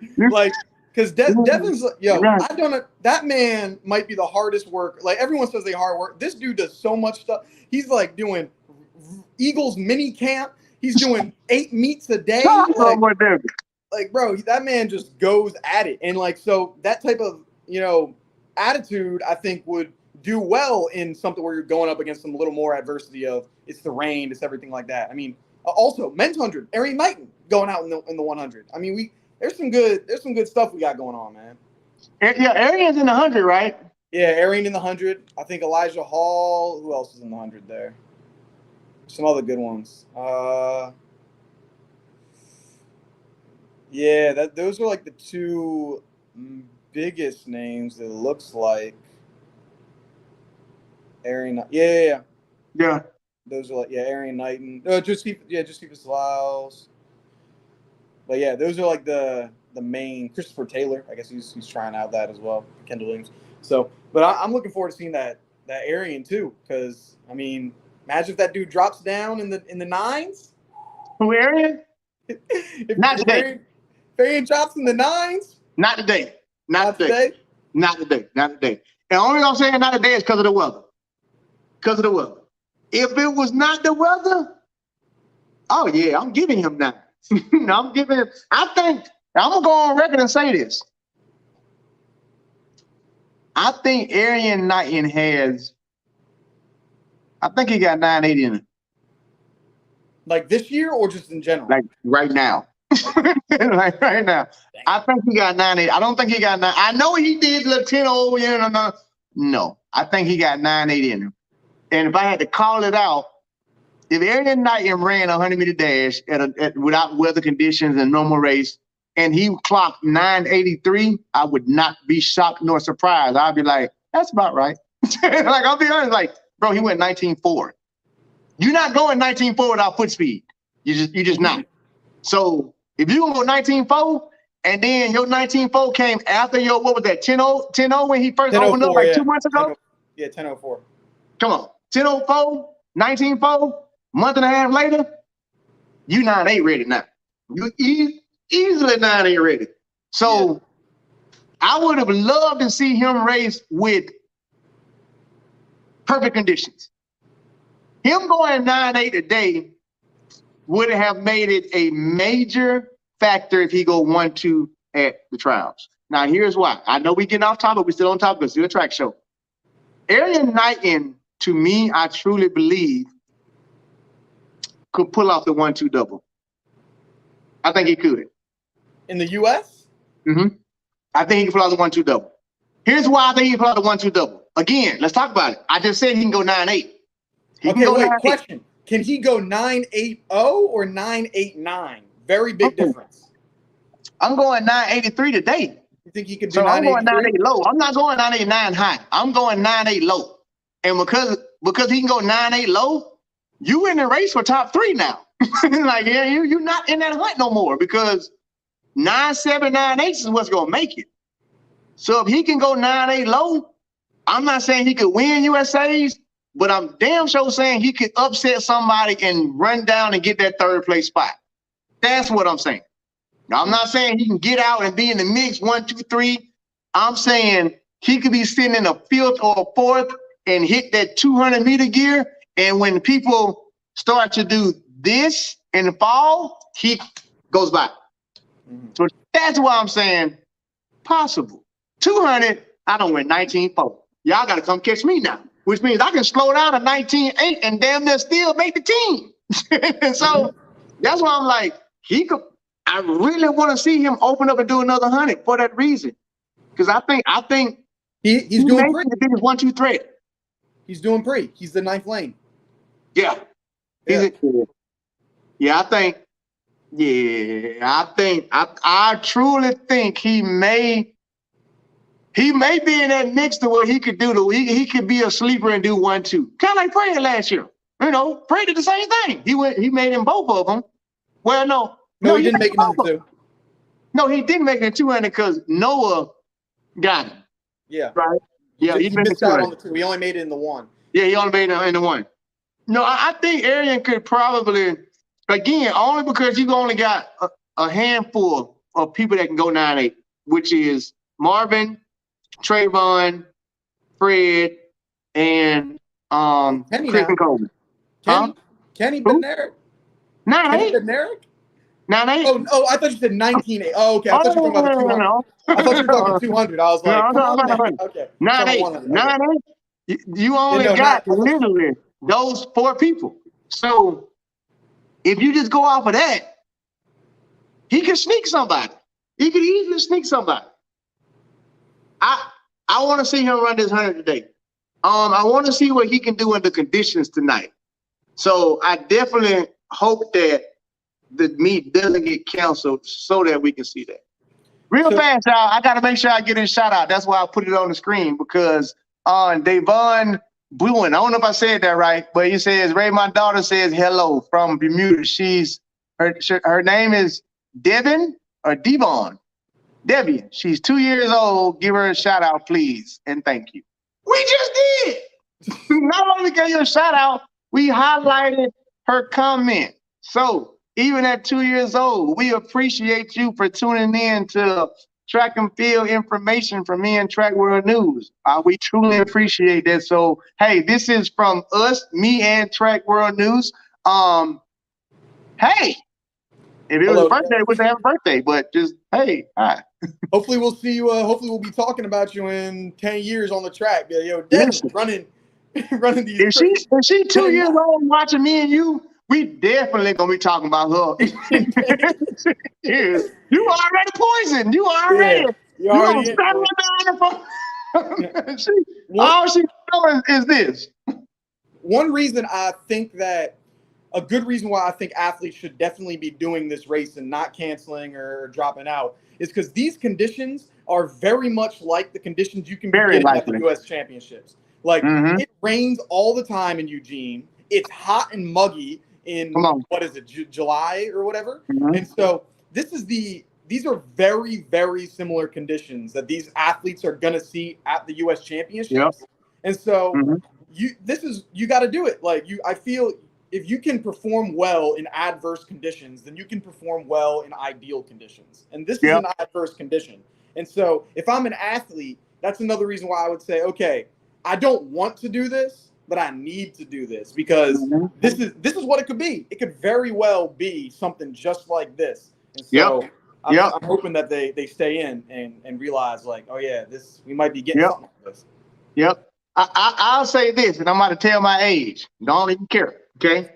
Because Devin's, I don't know. That man might be the hardest work. Like everyone says they hard work. This dude does so much stuff. He's like doing Eagles mini camp. He's doing 8 meets a day. Like, bro, that man just goes at it. And like, so that type of, attitude, I think would do well in something where you're going up against some little more adversity of it's the rain, it's everything like that. I mean, also men's 100, Arian Knighton going out in the 100. I mean, there's some good stuff we got going on, man. Yeah, Arian's in the 100, right? Yeah, Arian in the 100. I think Elijah Hall. Who else is in the 100 there? Some other good ones. Yeah, those are like the two biggest names. It looks like. Arian, yeah. Those are like Arian Knighton. Josephus Lyles. But yeah, those are like the main. Christopher Taylor, I guess he's trying out that as well. Kendall Williams. So, but I'm looking forward to seeing that Arian too, because I mean, imagine if that dude drops down in the 9s. Who, Arian? Not today. If Arian drops in the 9s. Not today. Not today. And the only reason I'm saying not today is because of the weather. If it was not the weather, oh yeah, I'm giving him 9. I think I'm gonna go on record and say this. I think Arian Knighton I think he got 980 in it. Like this year or just in general? Like right now. Like right now. I think he got 980. I don't think he got 9. I know he did the 10 No, I think he got 980 in him. And if I had to call it out, if Arian Knighton ran a 100-meter dash without weather conditions and normal race, and he clocked 983, I would not be shocked nor surprised. I'd be like, that's about right. Like, I'll be honest, like, bro, he went 19.4. You're not going 19.4 without foot speed. You just not. So if you gonna go 19.4, and then your 19.4 came after your, what was that, 10.0 when he first opened up like 2 months ago? 10.04. Come on. 10.04, 19.4, month and a half later, you 9.8 ready now. You easily 9.8 ready. So I would have loved to see him race with perfect conditions. Him going 9.8 today would have made it a major factor if he go 1-2 at the trials. Now, here's why. I know we getting off topic, but we're still on topic. It's still a track show. Arian Knighton, to me, I truly believe, could pull off the 1-2 double. I think he could. In the U.S.? Mm-hmm. I think he can pull off the 1-2 double. Here's why I think he can pull off the 1-2 double. Again, let's talk about it. I just said he can go 9.8. Okay, wait, question. Can he go 9.80 or 9.89? Very big difference. I'm going 9.83 today. You think he could do 9.83? I'm going 9.8 low. I'm not going 9.89 high. I'm going 9.8 low. And because he can go 9.8 low, you in the race for top 3 now. Like, yeah, you're not in that hunt no more because 9.7, 9.8 is what's going to make it. So if he can go 9.8 low, I'm not saying he could win USA's, but I'm damn sure saying he could upset somebody and run down and get that 3rd place spot. That's what I'm saying. Now, I'm not saying he can get out and be in the mix 1, 2, 3. I'm saying he could be sitting in a 5th or a 4th and hit that 200-meter gear. And when people start to do this in the fall, he goes by. Mm-hmm. So that's why I'm saying possible. 200, I don't win 19.4. Y'all got to come catch me now, which means I can slow down to 19.8 and damn near still make the team. And so that's why I'm like, he could. I really want to see him open up and do another 100 for that reason, because I think he's doing pretty. The biggest 1-2 threat. He's doing pretty. He's the 9th lane. Yeah. I truly think he may be in that mix to where he could do he could be a sleeper and do 1-2, kind of like Prey last year. You know, Prey did the same thing. He made him both of them. Well, no, he didn't make it in 2. No, he didn't make it in 200 because Noah got him. Yeah. Right? Yeah, he missed out on the 2. He only made it in the 1. Yeah, he only made it in the 1. No, I think Arian could probably, again, only because you only got a handful of people that can go 9.8, which is Marvin, Trayvon, Fred, and Chris and Coleman. Kenny Bednarik? 9.8? Bednarik? 9.8? Oh, I thought you said 19.8. Oh, okay. I thought you were talking about 200. No. I thought you were talking 200. I was like, no. Okay. 9.8. 9.8? You only got literally those 4 people. So if you just go off of that, he could sneak somebody. He could easily sneak somebody. I want to see him run this 100 today. I want to see what he can do in the conditions tonight. So I definitely hope that the meet doesn't get canceled so that we can see that. Real fast, y'all. I got to make sure I get his shout out. That's why I put it on the screen, because Devon Bluin, I don't know if I said that right, but he says, Ray, my daughter says hello from Bermuda. Her name is Devon or Devon. Debbie, she's 2 years old. Give her a shout out, please, and thank you. We just did. Not only gave you a shout out, we highlighted her comment. So even at 2 years old, we appreciate you for tuning in to track and field information from me and Track World News. We truly appreciate that. So, hey, this is from us, me and Track World News. Hey, if it was a birthday, we would have a birthday, but just, hey, hi. Hopefully we'll see you. Hopefully we'll be talking about you in 10 years on the track. Yo, Dennis running these. If she 2 years old watching me and you, we definitely gonna be talking about her. You already poisoned. You already. You already stand down all she knows is this. One reason I think that a good reason why I think athletes should definitely be doing this race and not canceling or dropping out is because these conditions are very much like the conditions you can be getting at the U.S. Championships. Like, it rains all the time in Eugene. It's hot and muggy in, what is it, July or whatever? And so these are very, very similar conditions that these athletes are going to see at the U.S. Championships. And so you got to do it. Like, I feel if you can perform well in adverse conditions, then you can perform well in ideal conditions. And this is an adverse condition. And so if I'm an athlete, that's another reason why I would say, okay, I don't want to do this, but I need to do this because this is what it could be. It could very well be something just like this. And so I'm hoping that they stay in and realize like, oh yeah, we might be getting something like this. Yep. I'll say this, and I'm about to tell my age. Don't even care. Okay.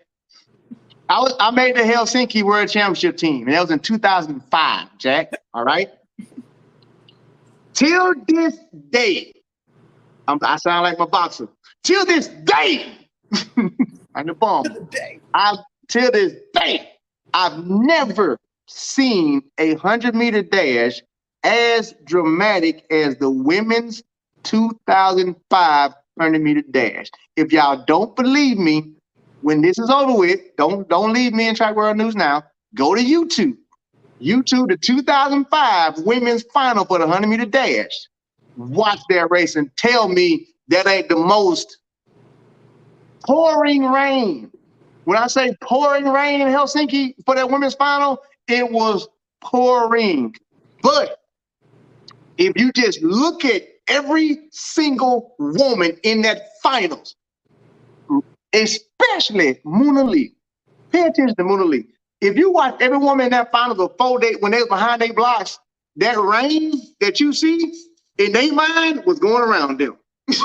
I made the Helsinki World Championship team, and that was in 2005, Jack. All right. Till this day, I sound like my boxer. Till this day, I'm the bomb. Till this day, I've never seen a 100-meter dash as dramatic as the women's 2005 100-meter dash. If y'all don't believe me, when this is over with, don't leave me in Track World News now. Go to YouTube. YouTube, the 2005 women's final for the 100-meter dash. Watch that race and tell me that ain't the most pouring rain. When I say pouring rain in Helsinki for that women's final, it was pouring. But if you just look at every single woman in that finals, especially Mona Lee, pay attention to Mona Lee. If you watch every woman in that finals before when they was behind their blocks, that rain that you see in their mind was going around them.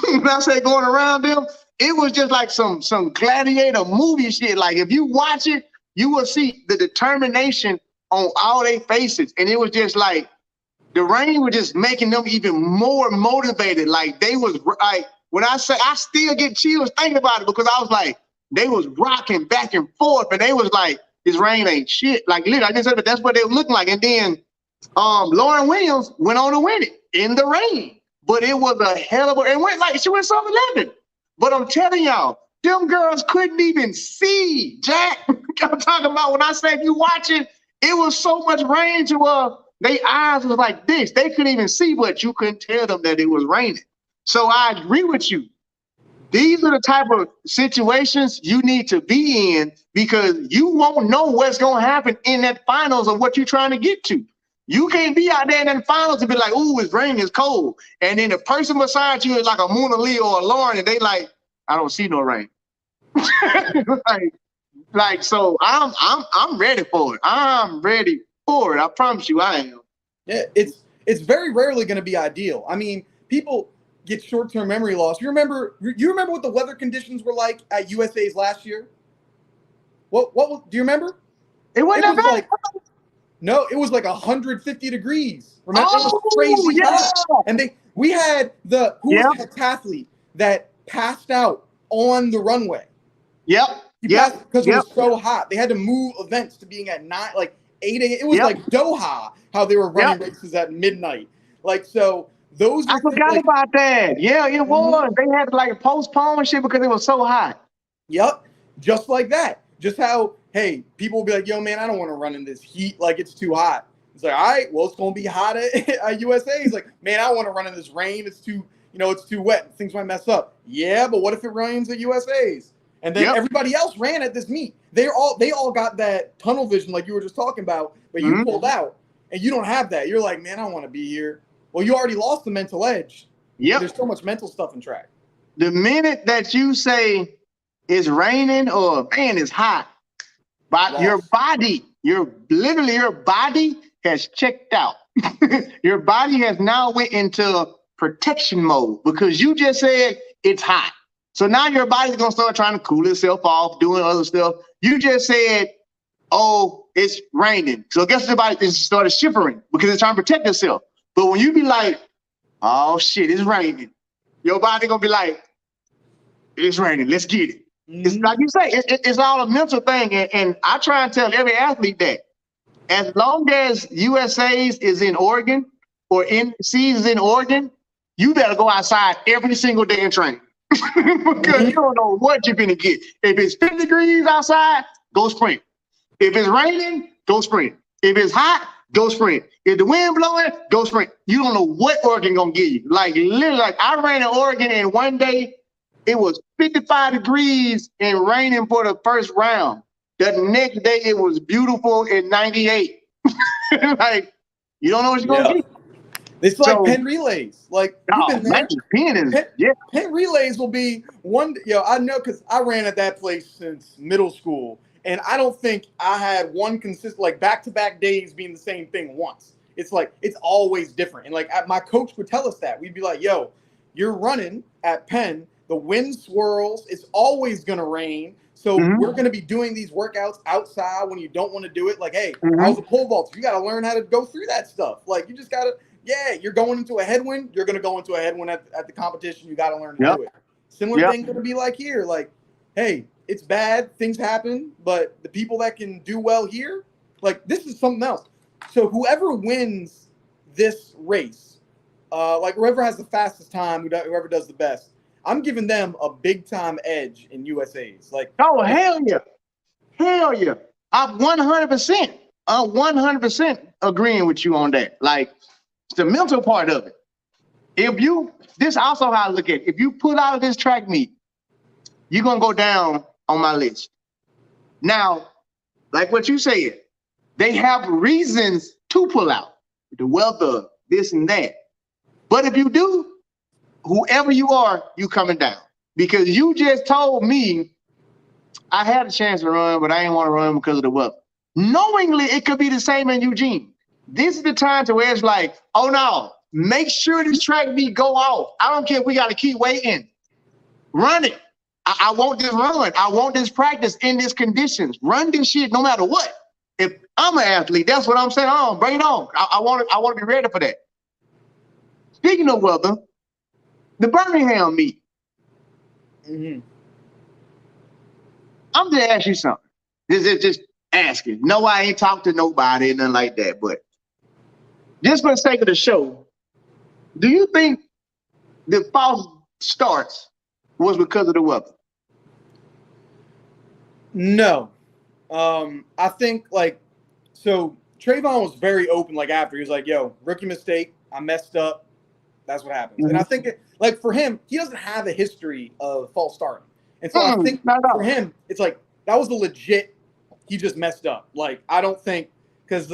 When I say going around them, it was just like some gladiator movie shit. Like if you watch it, you will see the determination on all their faces. And it was just like, the rain was just making them even more motivated. Like they was like, when I say, I still get chills thinking about it because I was like, they was rocking back and forth and they was like, this rain ain't shit. Like literally, I just said, but that's what they were looking like. And then Lauren Williams went on to win it in the rain. But it was a hell of a, she went sub 11. But I'm telling y'all, them girls couldn't even see, Jack. I'm talking about when I say if you watch it, it was so much rain to their eyes was like this. They couldn't even see, but you couldn't tell them that it was raining. So I agree with you. These are the type of situations you need to be in because you won't know what's going to happen in that finals of what you're trying to get to. You can't be out there in that finals and be like, ooh, it's raining, it's cold. And then the person beside you is like a Mona Lee or a Lauren, and they like, I don't see no rain. So I'm ready for it. I'm ready for it. I promise you I am. Yeah, it's very rarely going to be ideal. I mean, people get short-term memory loss. You remember what the weather conditions were like at USA's last year? What do you remember? It wasn't that bad. No, it was like 150 degrees. Remember, it was crazy hot. And we had the heptathlete that passed out on the runway. Yep. Because it was so hot. They had to move events to being at 8 a.m. It was like Doha, how they were running races at midnight. Like, so those I forgot about that. Yeah, it was. They had to like postpone shit because it was so hot. Yep. Just like that. Just how, hey, people will be like, yo, man, I don't want to run in this heat. Like, it's too hot. It's like, all right, well, it's going to be hot at USA. He's like, man, I don't want to run in this rain. It's too wet. Things might mess up. Yeah, but what if it rains at USA's? And then everybody else ran at this meet. They all got that tunnel vision like you were just talking about, but you pulled out. And you don't have that. You're like, man, I don't want to be here. Well, you already lost the mental edge. Yeah. There's so much mental stuff in track. The minute that you say it's raining or man, it's hot, but your body has checked out. Your body has now went into protection mode because you just said it's hot. So now your body's gonna start trying to cool itself off, doing other stuff. You just said, oh, it's raining. So guess your body just started shivering because it's trying to protect itself. But when you be like, oh shit, it's raining, your body gonna be like, it's raining, let's get it. It's like you say, it's all a mental thing. And I try and tell every athlete that as long as USA's is in Oregon or NC's is in Oregon, you better go outside every single day and train. Because you don't know what you're gonna get. If it's 50 degrees outside, go sprint. If it's raining, go sprint. If it's hot, go sprint. If the wind blowing, go sprint. You don't know what Oregon gonna give you. Like literally, like I ran in Oregon and one day it was 55 degrees and raining for the first round. The next day it was beautiful in 98. Like you don't know what you're gonna get. It's like Penn relays. Like, you've been there. Penn relays will be one. I know because I ran at that place since middle school, and I don't think I had one consistent, like, back-to-back days being the same thing once. It's like, it's always different. And like, my coach would tell us that. We'd be like, yo, you're running at Penn. The wind swirls. It's always going to rain. So we're going to be doing these workouts outside when you don't want to do it. Like, hey, how's the pole vault? You got to learn how to go through that stuff. Like, you just got to, you're going into a headwind. You're going to go into a headwind at the competition. You got to learn to do it. Similar thing going to be like here. Like, hey, it's bad. Things happen. But the people that can do well here, like, this is something else. So whoever wins this race, like whoever has the fastest time, whoever does the best, I'm giving them a big time edge in USA's. Like, oh, hell yeah. Hell yeah. I'm 100% agreeing with you on that. Like, it's the mental part of it. This also how I look at it. If you pull out of this track meet, you're going to go down on my list. Now, like what you said, they have reasons to pull out. The weather, this and that. But if you do, whoever you are, you coming down. Because you just told me I had a chance to run, but I didn't want to run because of the weather. Knowingly, it could be the same in Eugene. This is the time to where it's like, oh no, make sure this track meet go off. I don't care if we got to keep waiting. Run it. I want this run. I want this practice in these conditions. Run this shit no matter what. If I'm an athlete, that's what I'm saying. Oh, bring it on. I want to be ready for that. Speaking of weather, the Birmingham meet. I'm just ask you something. This is just asking. No, I ain't talked to nobody, nothing like that. But just for the sake of the show, do you think the false starts was because of the weather? No. I think, like, so Trayvon was very open, like, after. He was like, yo, rookie mistake. I messed up. That's what happens. And I think, like, for him, he doesn't have a history of false starting. And so I think for him, it's like, that was a legit, he just messed up. Like, I don't think, because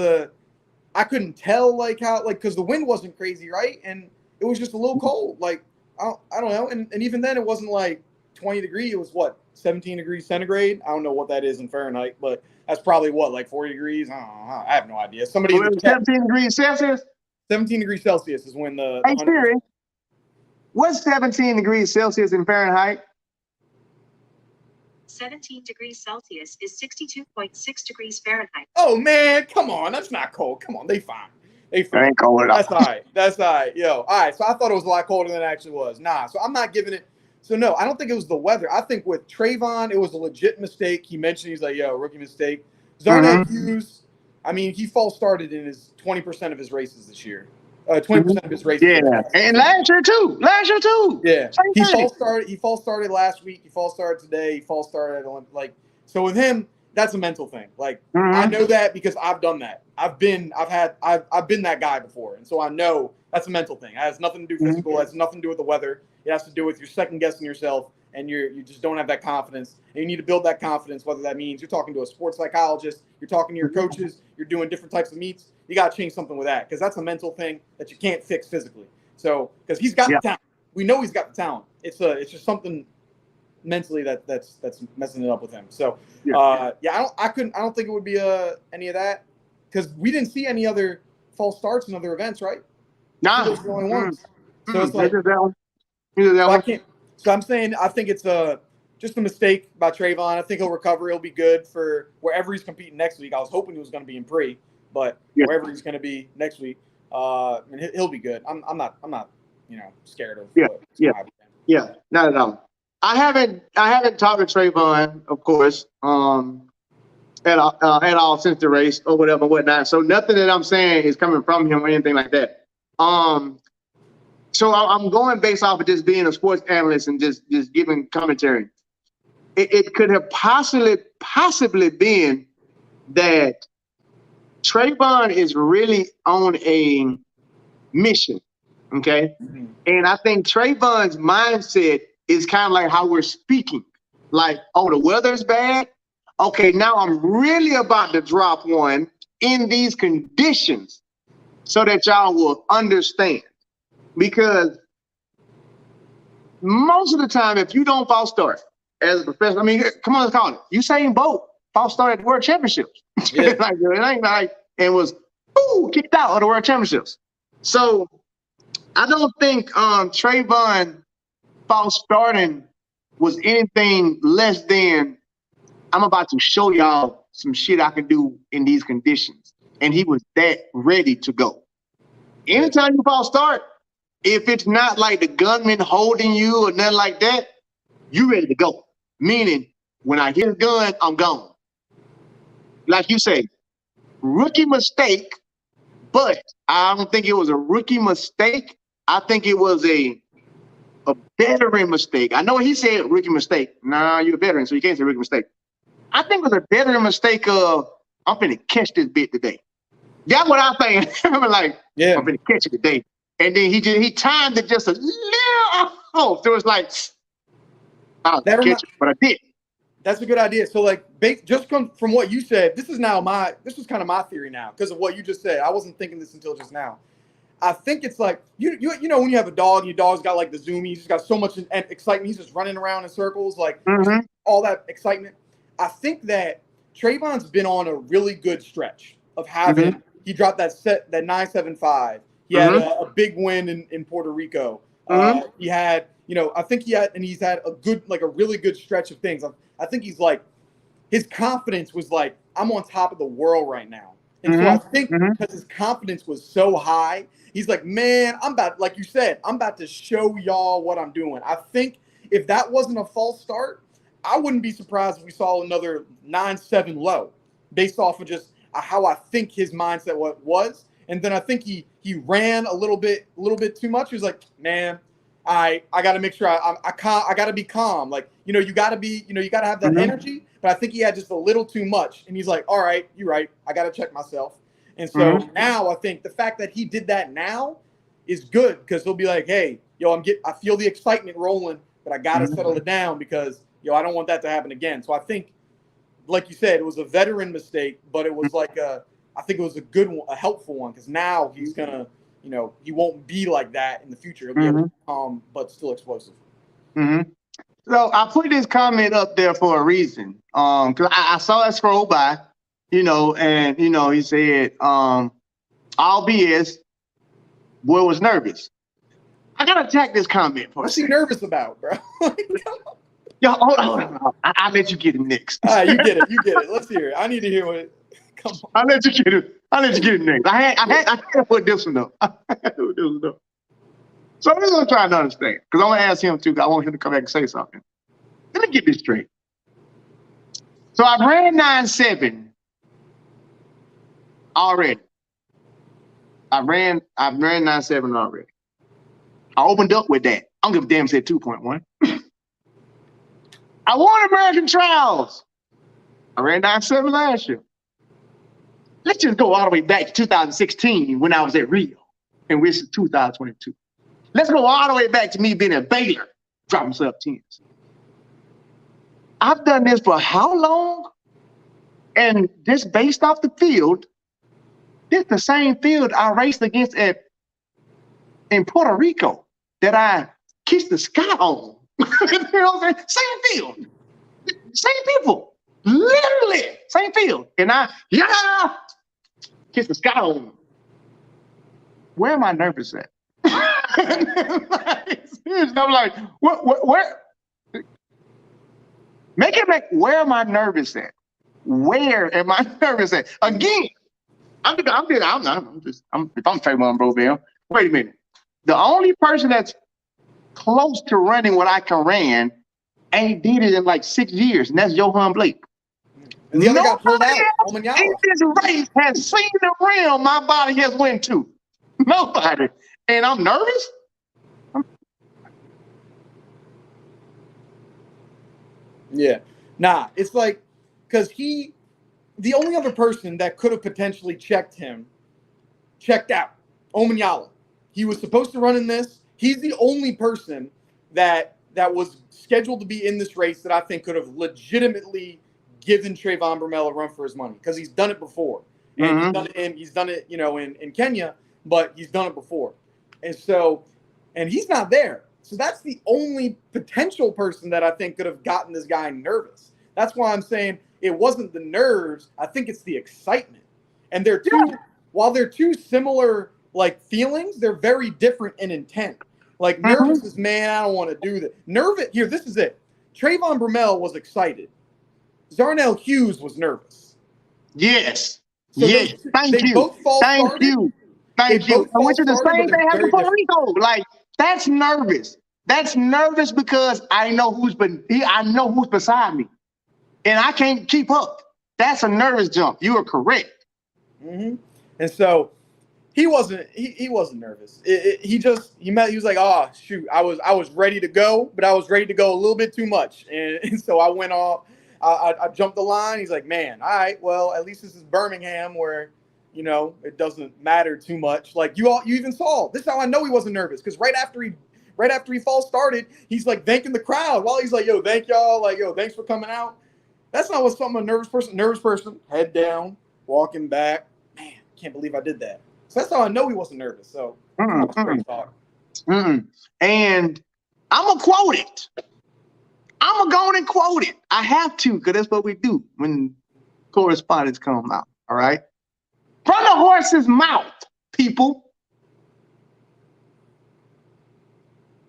I couldn't tell, like, how, like, because the wind wasn't crazy, right? And it was just a little cold. Like, I don't know. And even then, it wasn't, like, 20 degrees. It was, what, 17 degrees centigrade? I don't know what that is in Fahrenheit, but that's probably, what, like 40 degrees? I don't know. I have no idea. Somebody 17 degrees Celsius? 17 degrees Celsius is when the hey, Siri, what's 17 degrees Celsius in Fahrenheit? 17 degrees Celsius is 62.6 degrees Fahrenheit. Oh, man, come on. That's not cold. Come on, they fine. They fine. Ain't cold at all. That's all right. That's all right. Yo, all right. So I thought it was a lot colder than it actually was. Nah, so I'm not giving it. So, no, I don't think it was the weather. I think with Trayvon, it was a legit mistake. He mentioned, he's like, yo, rookie mistake. Zarnett Hughes, I mean, he false started in his 20% of his races this year. 20% of his races. Yeah, and last year too. Yeah, he false started last week. He false started today. He false started like, so with him, that's a mental thing. Like, I know that because I've done that. I've been that guy before, and so I know that's a mental thing. It has nothing to do with physical. It has nothing to do with the weather. It has to do with your second guessing yourself, and you just don't have that confidence. And you need to build that confidence. Whether that means you're talking to a sports psychologist, you're talking to your coaches, you're doing different types of meets. You got to change something with that, because that's a mental thing that you can't fix physically. So, because he's got the talent, we know he's got the talent. It's just something mentally that's messing it up with him. So, I don't think it would be any of that, because we didn't see any other false starts in other events, right? Nah, those are the only ones. So it's like, so I'm saying I think it's just a mistake by Trayvon. I think he'll recover. He'll be good for wherever he's competing next week. I was hoping he was going to be in pre. But wherever he's going to be next week, and he'll be good. I'm not, scared of. Not at all. I haven't talked to Trayvon, of course, at all since the race or whatnot. So nothing that I'm saying is coming from him or anything like that. So I'm going based off of just being a sports analyst and just giving commentary. It could have possibly been that Trayvon is really on a mission, okay? And I think Trayvon's mindset is kind of like how we're speaking. Like, oh, the weather's bad? Okay, now I'm really about to drop one in these conditions. so that y'all will understand. Because most of the time, if you don't false start as a professional, I mean, come on, let's call it. Usain Bolt false started at the World Championships. Yeah. Like, it ain't like, and was kicked out of the World Championships. So I don't think Trayvon false starting was anything less than, I'm about to show y'all some shit I can do in these conditions. And he was that ready to go. Anytime you false start, if it's not like the gunman holding you or nothing like that, you ready to go. Meaning, when I hit a gun, I'm gone. Like you say, rookie mistake, but I don't think it was a rookie mistake. I think it was a veteran mistake. I know he said rookie mistake. Nah, you're a veteran, so you can't say rookie mistake. I think it was a veteran mistake of, I'm finna catch this bit today. That's what I'm saying. I'm like, I'm finna catch it today. And then he timed it just a little off. So it's like, I'll catch it, but I did. That's a good idea. So like, just from what you said, this is kind of my theory now because of what you just said. I wasn't thinking this until just now. I think it's like, you know, when you have a dog, your dog's got like the zoomies, he's got so much excitement. He's just running around in circles, like all that excitement. I think that Trayvon's been on a really good stretch of having, he dropped that 975. He had a big win in Puerto Rico. He had, you know, I think he's had a really good stretch of things. I think he's like, his confidence was like, I'm on top of the world right now. And so I think because his confidence was so high, he's like, man, like you said, I'm about to show y'all what I'm doing. I think if that wasn't a false start, I wouldn't be surprised if we saw another 9-7 low based off of just how I think his mindset was. And then I think he ran a little bit too much. He was like, man, I got to make sure I got to be calm. Like, you know, you got to have that energy. But I think he had just a little too much. And he's like, all right, you're right. I got to check myself. And so now I think the fact that he did that now is good because he'll be like, hey, yo, I feel the excitement rolling, but I got to settle it down because, yo, I don't want that to happen again. So I think, like you said, it was a veteran mistake, but it was like I think it was a good one, a helpful one, because now he's gonna, you know, he won't be like that in the future. He'll be able to be calm, but still explosive. So I put this comment up there for a reason. Because I saw it scroll by, you know, and you know, he said, all BS, boy was nervous. I gotta attack this comment for What's he nervous about, bro? Yo, hold on. I'll let you get it next. All right, you get it. Let's hear it. I need to hear what. Come on. I'll let you get it next. I had to put this one up. So this is what I'm trying to understand, because I want to ask him too, because I want him to come back and say something. Let me get this straight. So I've ran 9.7 already. I've ran 9.7 already. I opened up with that. I don't give a damn, said 2.1. I won American Trials. I ran 9.7 last year. Let's just go all the way back to 2016 when I was at Rio, and this is 2022. Let's go all the way back to me being at Baylor, dropping sub-10s. I've done this for how long? And just based off the field, this is the same field I raced against in Puerto Rico that I kissed the sky on. You know what I'm saying? Same field, same people, literally same field. And I kissed the sky on them. Where am I nervous at? I'm like, where? Make it like, where am I nervous at? Where am I nervous at? Again, if I'm Trayvon Brovell, wait a minute. The only person that's close to running what I can ran ain't did it in like 6 years, and that's Johan Blake. And the other got pulled out. In this race has seen the realm my body has went to. Nobody. And I'm nervous? Yeah. Nah, it's like, because the only other person that could have potentially checked out, Omanyala. He was supposed to run in this. He's the only person that was scheduled to be in this race that I think could have legitimately given Trayvon Brovell a run for his money, because he's done it before. And he's done it, you know, in Kenya. but he's done it before. And he's not there. So that's the only potential person that I think could have gotten this guy nervous. That's why I'm saying it wasn't the nerves. I think it's the excitement. And while they're two similar like feelings, they're very different in intent. Like nervous is, man, I don't want to do that. Nervous, here, this is it. Trayvon Bromell was excited. Zarnell Hughes was nervous. Yes. So yes. Thank you. Thank you. Thank you. Which is the same thing happened in Puerto Rico. Like, that's nervous. That's nervous because I know who's beside me. And I can't keep up. That's a nervous jump. You are correct. Mm-hmm. And so he wasn't nervous. He was like, oh shoot, I was ready to go, but I was ready to go a little bit too much. And so I went off. I jumped the line. He's like, man, all right, well, at least this is Birmingham where, you know, it doesn't matter too much. Like you even saw, this is how I know he wasn't nervous. Because right after he false started, he's like thanking the crowd while he's like, yo, thank y'all. Like, yo, thanks for coming out. That's not what a nervous person, head down, walking back. Man, can't believe I did that. So that's how I know he wasn't nervous. So straight talk. And I'm going to quote it. I'm going to go and quote it. I have to, because that's what we do when correspondence come out. All right. From the horse's mouth, people.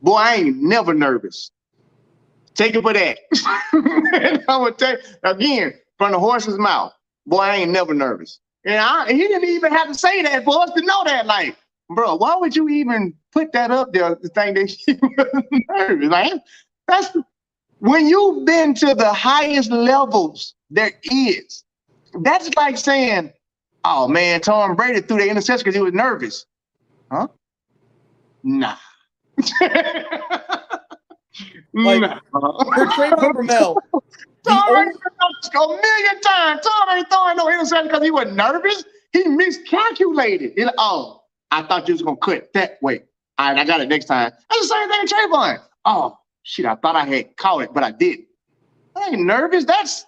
Boy, I ain't never nervous. Take it for that. I'm going to tell you, again, from the horse's mouth. Boy, I ain't never nervous. And he didn't even have to say that for us to know that. Like, bro, why would you even put that up there to think that he was nervous? Like, that's when you've been to the highest levels there is. That's like saying, oh man, Tom Brady threw the interception because he was nervous. Huh? Nah. Like, for Trayvon Bromell, Tom Brady a million times. Tom ain't throwing no interception because he was nervous. He miscalculated. He's like, oh, I thought you was gonna cut that way. All right, I got it next time. That's the same thing with Trayvon. Oh shit, I thought I had caught it, but I didn't. I ain't nervous. That's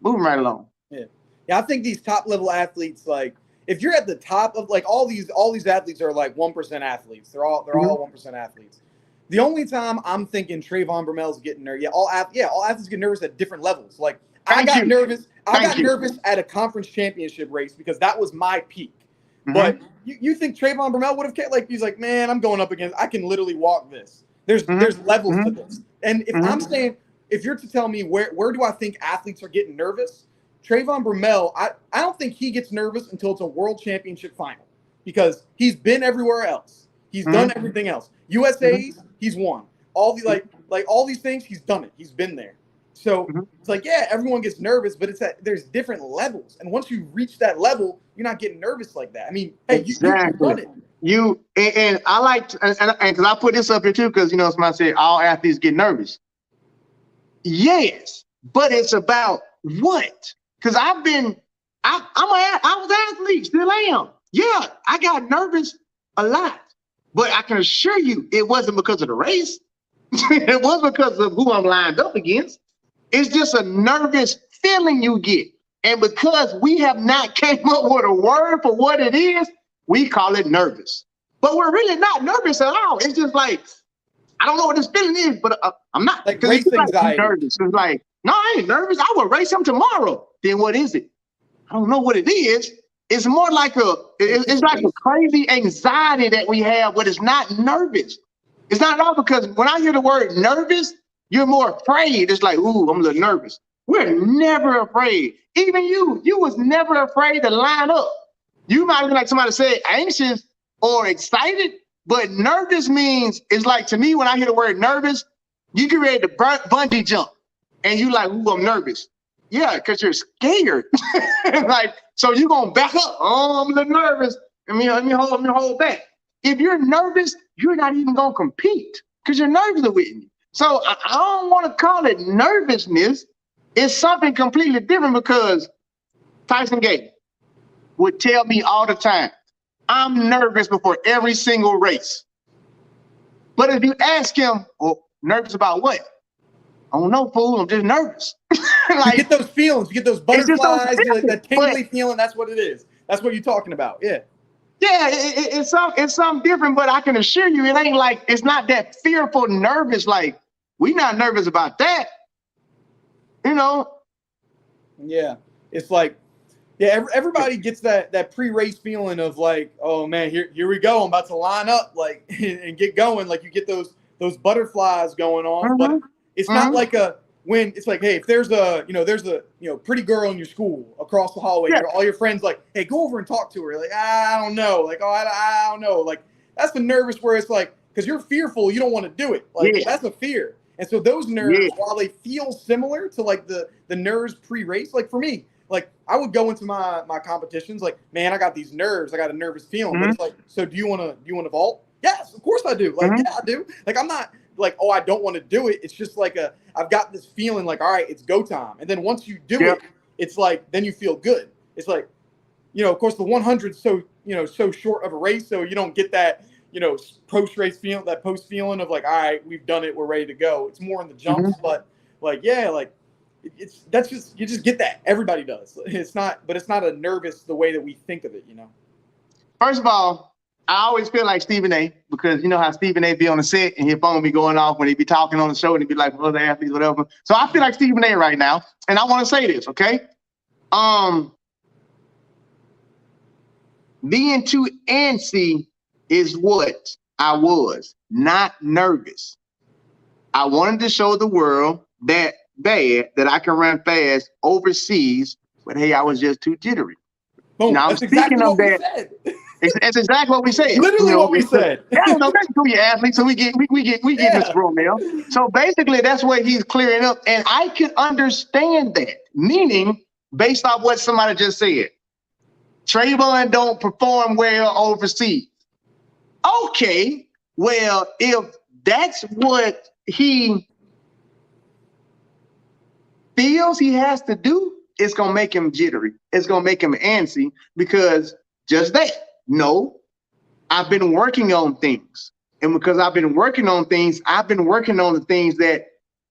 moving right along. Yeah, I think these top level athletes, like if you're at the top of like all these athletes are like 1% athletes. They're all 1% athletes. The only time I'm thinking Trayvon Bromell's getting nervous, all athletes get nervous at different levels. Like I got nervous at a conference championship race because that was my peak. But you think Trayvon Bromell would have kept, like, he's like, man, I'm going up against, I can literally walk this. There's levels to this. And if I'm saying, if you're to tell me where do I think athletes are getting nervous, Trayvon Bromell, I don't think he gets nervous until it's a world championship final because he's been everywhere else. He's done everything else. USA's, he's won. All the like all these things, he's done it. He's been there. So it's like, yeah, everyone gets nervous, but there's different levels. And once you reach that level, you're not getting nervous like that. I mean, hey, you've done it. And I like to, and because I put this up here too, because somebody said all athletes get nervous. Yes, but it's about what? Because I was an athlete, still am. Yeah, I got nervous a lot, but I can assure you it wasn't because of the race. It was because of who I'm lined up against. It's just a nervous feeling you get. And because we have not came up with a word for what it is, we call it nervous. But we're really not nervous at all. It's just like, I don't know what this feeling is, but I'm not. Like race anxiety. Nervous. It's like, no, I ain't nervous. I will race him tomorrow. Then what is it? I don't know what it is. It's more like it's like a crazy anxiety that we have, but it's not nervous. It's not at all, because when I hear the word nervous, you're more afraid. It's like, ooh, I'm a little nervous. We're never afraid. Even you was never afraid to line up. You might be like somebody said, anxious or excited, but nervous means, it's like, to me, when I hear the word nervous, you get ready to bungee jump. And you like, ooh, I'm nervous. Yeah, because you're scared. Like, so you're going to back up. Oh, I'm a little nervous. Let me hold back. If you're nervous, you're not even going to compete because you're nervous with me. So I don't want to call it nervousness. It's something completely different, because Tyson Gay would tell me all the time, I'm nervous before every single race. But if you ask him, well, nervous about what? I don't know, fool. I'm just nervous. Like, you get those feelings. You get those butterflies, that tingly feeling. That's what it is. That's what you're talking about. Yeah. Yeah, it's something different, but I can assure you, it ain't like it's not that fearful, nervous. Like we not nervous about that, you know. Yeah, it's like, yeah, everybody gets that pre-race feeling of like, oh man, here we go, I'm about to line up, like, and get going. Like you get those butterflies going off, but it's not like a when it's like, hey, if there's a pretty girl in your school across the hallway, Yeah. all your friends like, hey, go over and talk to her. Like, I don't know, like, oh, I don't know, like that's the nervous where it's like, because you're fearful, you don't want to do it, like that's a fear. And so those nerves, while they feel similar to like the nerves pre-race, like for me, like I would go into my competitions like, man, I got these nerves, I got a nervous feeling, but it's like, so do you want to vault? Yes, of course I do. Like, yeah, I do. Like I'm not like, oh, I don't want to do it. It's just like I've got this feeling like, all right, it's go time. And then once you do it, it's like, then you feel good. It's like, of course the 100 is so short of a race, so you don't get that, post-race feeling, that post feeling of like, all right, we've done it, we're ready to go. It's more in the jumps, but like, yeah, like that's just, you just get that. Everybody does. It's not a nervous the way that we think of it, First of all, I always feel like Stephen A, because you know how Stephen A be on the set and his phone be going off when he be talking on the show and he be like, other athletes, whatever. So I feel like Stephen A right now. And I want to say this, okay? Being too antsy is what I was, not nervous. I wanted to show the world that bad that I can run fast overseas, but hey, I was just too jittery. Boom. Now, that's exactly what we said. That's exactly what we said. Literally what we said. I don't know. That's who you athletes. So we get Mr. Romeo. So basically, that's what he's clearing up, and I can understand that. Meaning, based off what somebody just said, Trayvon don't perform well overseas. Okay, well, if that's what he feels he has to do, it's gonna make him jittery. It's gonna make him antsy because just that. No, I've been working on things. And because I've been working on things, I've been working on the things that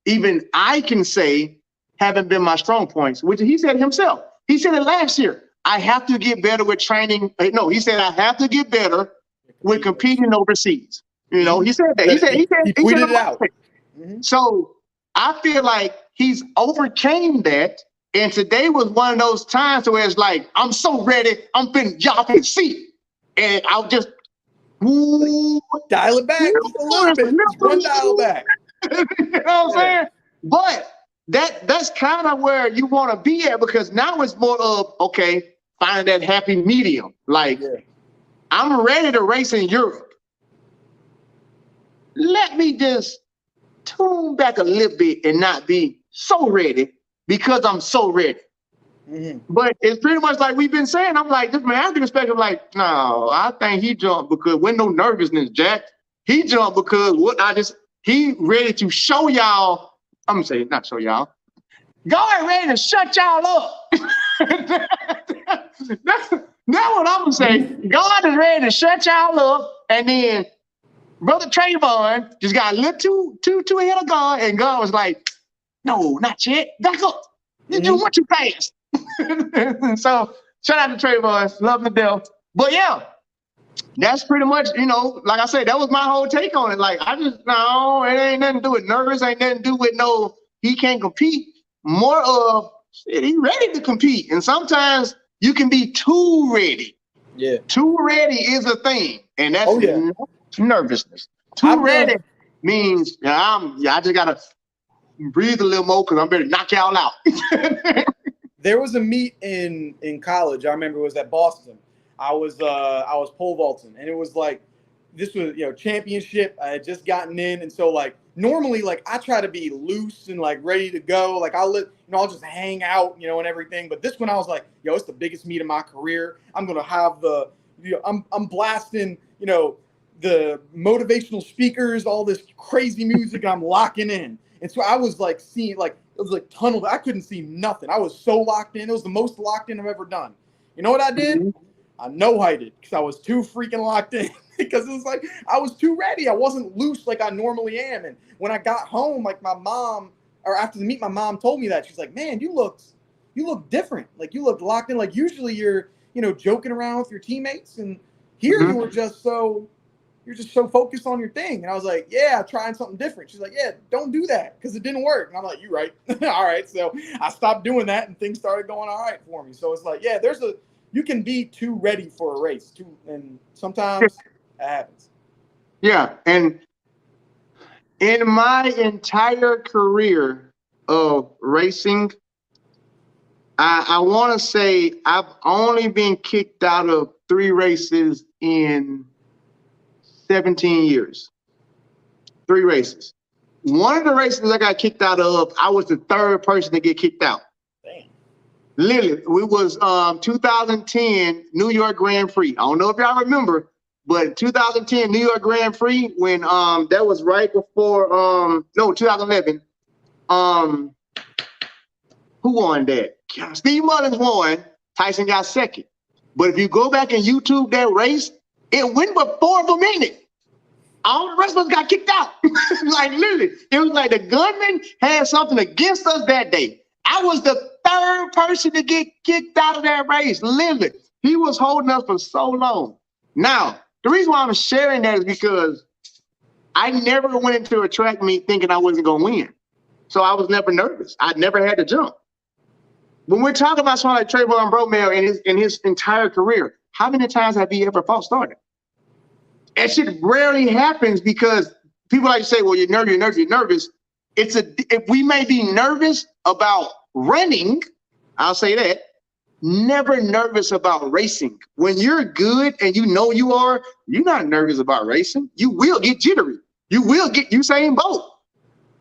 even I can say haven't been my strong points, which he said himself. He said it last year. I have to get better with training. No, he said I have to get better with competing overseas. He said that. He tweeted it out. So I feel like he's overcame that. And today was one of those times where it's like, I'm so ready. Y'all can see. And I'll just dial it back just a little bit. Just one dial back. You know what I'm saying? But that's kind of where you want to be at, because now it's more of, okay, finding that happy medium. Like, I'm ready to race in Europe. Let me just tune back a little bit and not be so ready because I'm so ready. But it's pretty much like we've been saying. I'm like, this man, I can expect him like, no, I think he jumped because with no nervousness, Jack. He jumped because he ready to show y'all. I'm gonna say, not show y'all. God ready to shut y'all up. That's what I'm gonna say. God is ready to shut y'all up, and then Brother Trayvon just got a little too ahead of God, and God was like, no, not yet. Back up. You do what you fast. So shout out to Trayvon, love him to death. But yeah, that's pretty much, like I said, that was my whole take on it. Like, no, it ain't nothing to do with nervous, ain't nothing to do with he can't compete. More of, shit, he ready to compete. And sometimes you can be too ready. Yeah. Too ready is a thing. And that's nervousness. Too ready means, I just gotta breathe a little more because I'm ready to knock y'all out. There was a meet in college. I remember it was at Boston. I was pole vaulting, and it was like, this was championship. I had just gotten in, and so like normally like I try to be loose and like ready to go. Like I'll just hang out, and everything. But this one I was like, it's the biggest meet of my career. I'm gonna have I'm blasting the motivational speakers, all this crazy music. I'm locking in, and so I was like seeing like. It was like tunnel. I couldn't see nothing. I was so locked in. It was the most locked in I've ever done. You know what I did? I no-highted because I was too freaking locked in. Because it was like I was too ready. I wasn't loose like I normally am. And when I got home, like my mom, or after the meet, my mom told me that. She's like, "Man, you look different. Like you look locked in. Like usually you're, joking around with your teammates, and Here you were just so focused on your thing. And I was like, yeah, trying something different. She's like, yeah, don't do that because it didn't work. And I'm like, you're right. All right. So I stopped doing that and things started going all right for me. So it's like, yeah, you can be too ready for a race too. And sometimes that happens. Yeah. And in my entire career of racing, I want to say I've only been kicked out of 3 races in 17 years. 3 races. One of the races I got kicked out of, I was the 3rd person to get kicked out. Damn. Literally, it was 2010 New York Grand Prix. I don't know if y'all remember, but 2010 New York Grand Prix, when that was right before 2011. Who won that? Steve Mullins won. Tyson got 2nd. But if you go back and YouTube that race, it went before a minute. All the rest of us got kicked out. Like literally, it was like the gunman had something against us that day. I was the 3rd person to get kicked out of that race. Literally, he was holding us for so long. Now, the reason why I'm sharing that is because I never went into a track meet thinking I wasn't going to win. So I was never nervous. I never had to jump. When we're talking about someone like Trayvon Bromell in his entire career, how many times have he ever false started? That shit rarely happens because people like to say, well, you're nervous. If we may be nervous about running, I'll say that, never nervous about racing. When you're good and you know you are, you're not nervous about racing. You will get jittery. You will get Usain Bolt.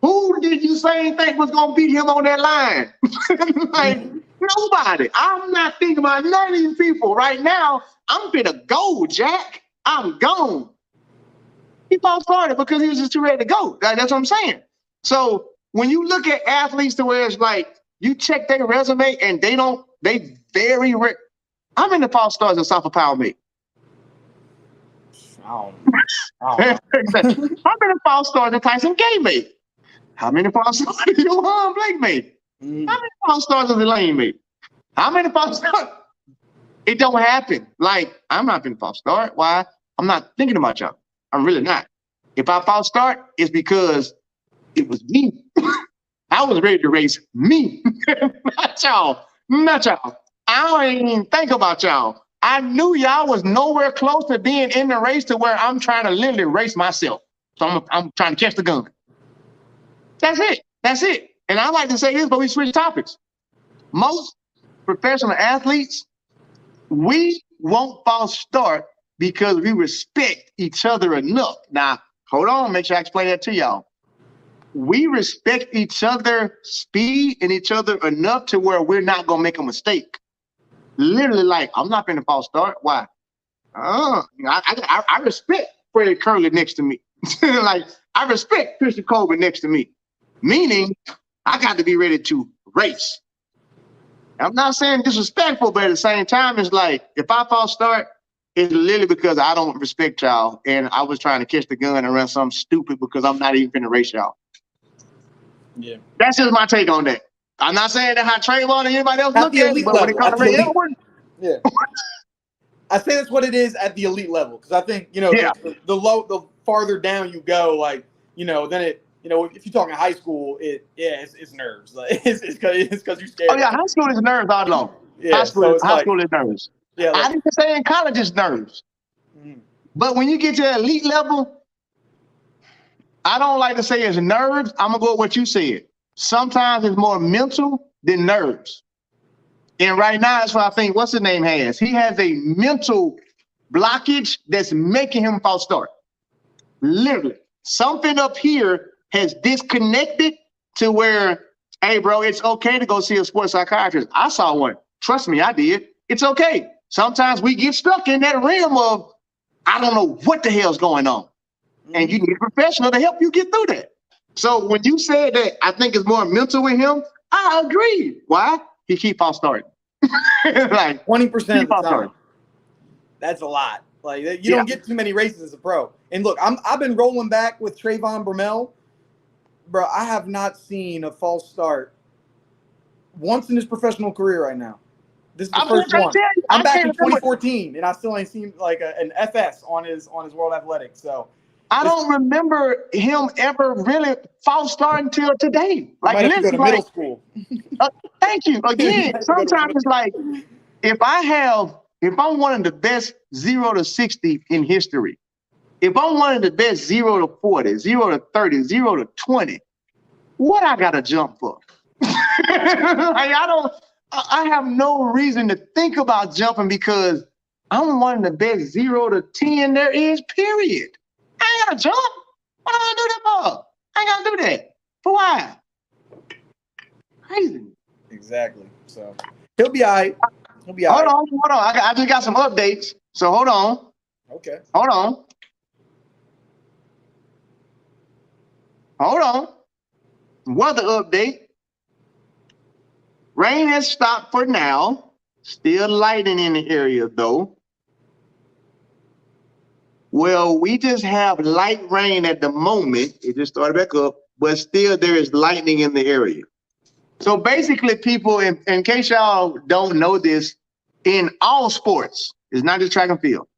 Who did Usain think was going to beat him on that line? Like, nobody. I'm not thinking about none of these people. Right now, I'm finna go, Jack. I'm gone. He false started because he was just too ready to go. That's what I'm saying. So when you look at athletes to where it's like, you check their resume and they very rare. How many false starts does Sofa Power make? I don't know. How many false starts did Tyson Gay make? How many false starts did Johan Blake make? How many false starts does Elaine make? How many false starts? It don't happen. Like, I'm not gonna false start. Why? I'm not thinking about y'all. I'm really not. If I false start, it's because it was me. I was ready to race me, not y'all. Not y'all. I don't even think about y'all. I knew y'all was nowhere close to being in the race to where I'm trying to literally race myself. So I'm trying to catch the gun. That's it. That's it. And I like to say this, but we switch topics. Most professional athletes, we won't false start because we respect each other enough. Now, hold on, make sure I explain that to y'all. We respect each other's speed and each other enough to where we're not gonna make a mistake. Literally, like, I'm not gonna false start. Why? I respect Freddie Curley next to me. Like, I respect Christian Colbert next to me. Meaning, I got to be ready to race. I'm not saying disrespectful, but at the same time, it's like, if I false start, it's literally because I don't respect y'all and I was trying to catch the gun and run something stupid because I'm not even finna race y'all. Yeah. That's just my take on that. I'm not saying that how Trayvon and anybody else look at it, but when it comes to Ray Edwards, yeah. I say that's what it is at the elite level. Because I think, the farther down you go, like, then it, if you're talking high school, it's nerves. Like it's because you're scared. Oh yeah, high school is nerves all along. Yeah, high school is nerves. Yeah, I didn't say in college it's nerves. But when you get to the elite level, I don't like to say it's nerves. I'm gonna go with what you said. Sometimes it's more mental than nerves. And right now, that's what I think what's his name has. He has a mental blockage that's making him false start. Literally. Something up here has disconnected to where, hey, bro, it's okay to go see a sports psychiatrist. I saw one. Trust me, I did. It's okay. Sometimes we get stuck in that realm of, I don't know what the hell's going on. And you need a professional to help you get through that. So when you said that, I think it's more mental with him, I agree. Why? He keep on starting. Like 20% of the time. That's a lot. Like you don't get too many races as a pro. And look, I've been rolling back with Trayvon Bromell. Bro, I have not seen a false start once in his professional career right now. This is the first one. I'm I back can't in remember. 2014, and I still ain't seen like an FS on his World Athletics. So I don't remember him ever really false start until today. Like, might have to go to listen, middle like, school. thank you. Again, Might have to go to sometimes middle it's like, if I'm one of the best 0 to 60 in history, if I'm one of the best 0 to 40, 0 to 30, 0 to 20, what I gotta jump for? Like, I have no reason to think about jumping because I'm one of the best 0 to 10 there is, period. I ain't gotta jump. What am I gonna do that for? I ain't gotta do that. For why? Crazy. Exactly. So he'll be all right. He'll be all right. Hold on. I just got some updates. So hold on. Okay. Hold on. Weather update. Rain has stopped for now. Still lightning in the area though. Well, we just have light rain at the moment. It just started back up, but still there is lightning in the area. So basically, people, in case y'all don't know this, in all sports, it's not just track and field.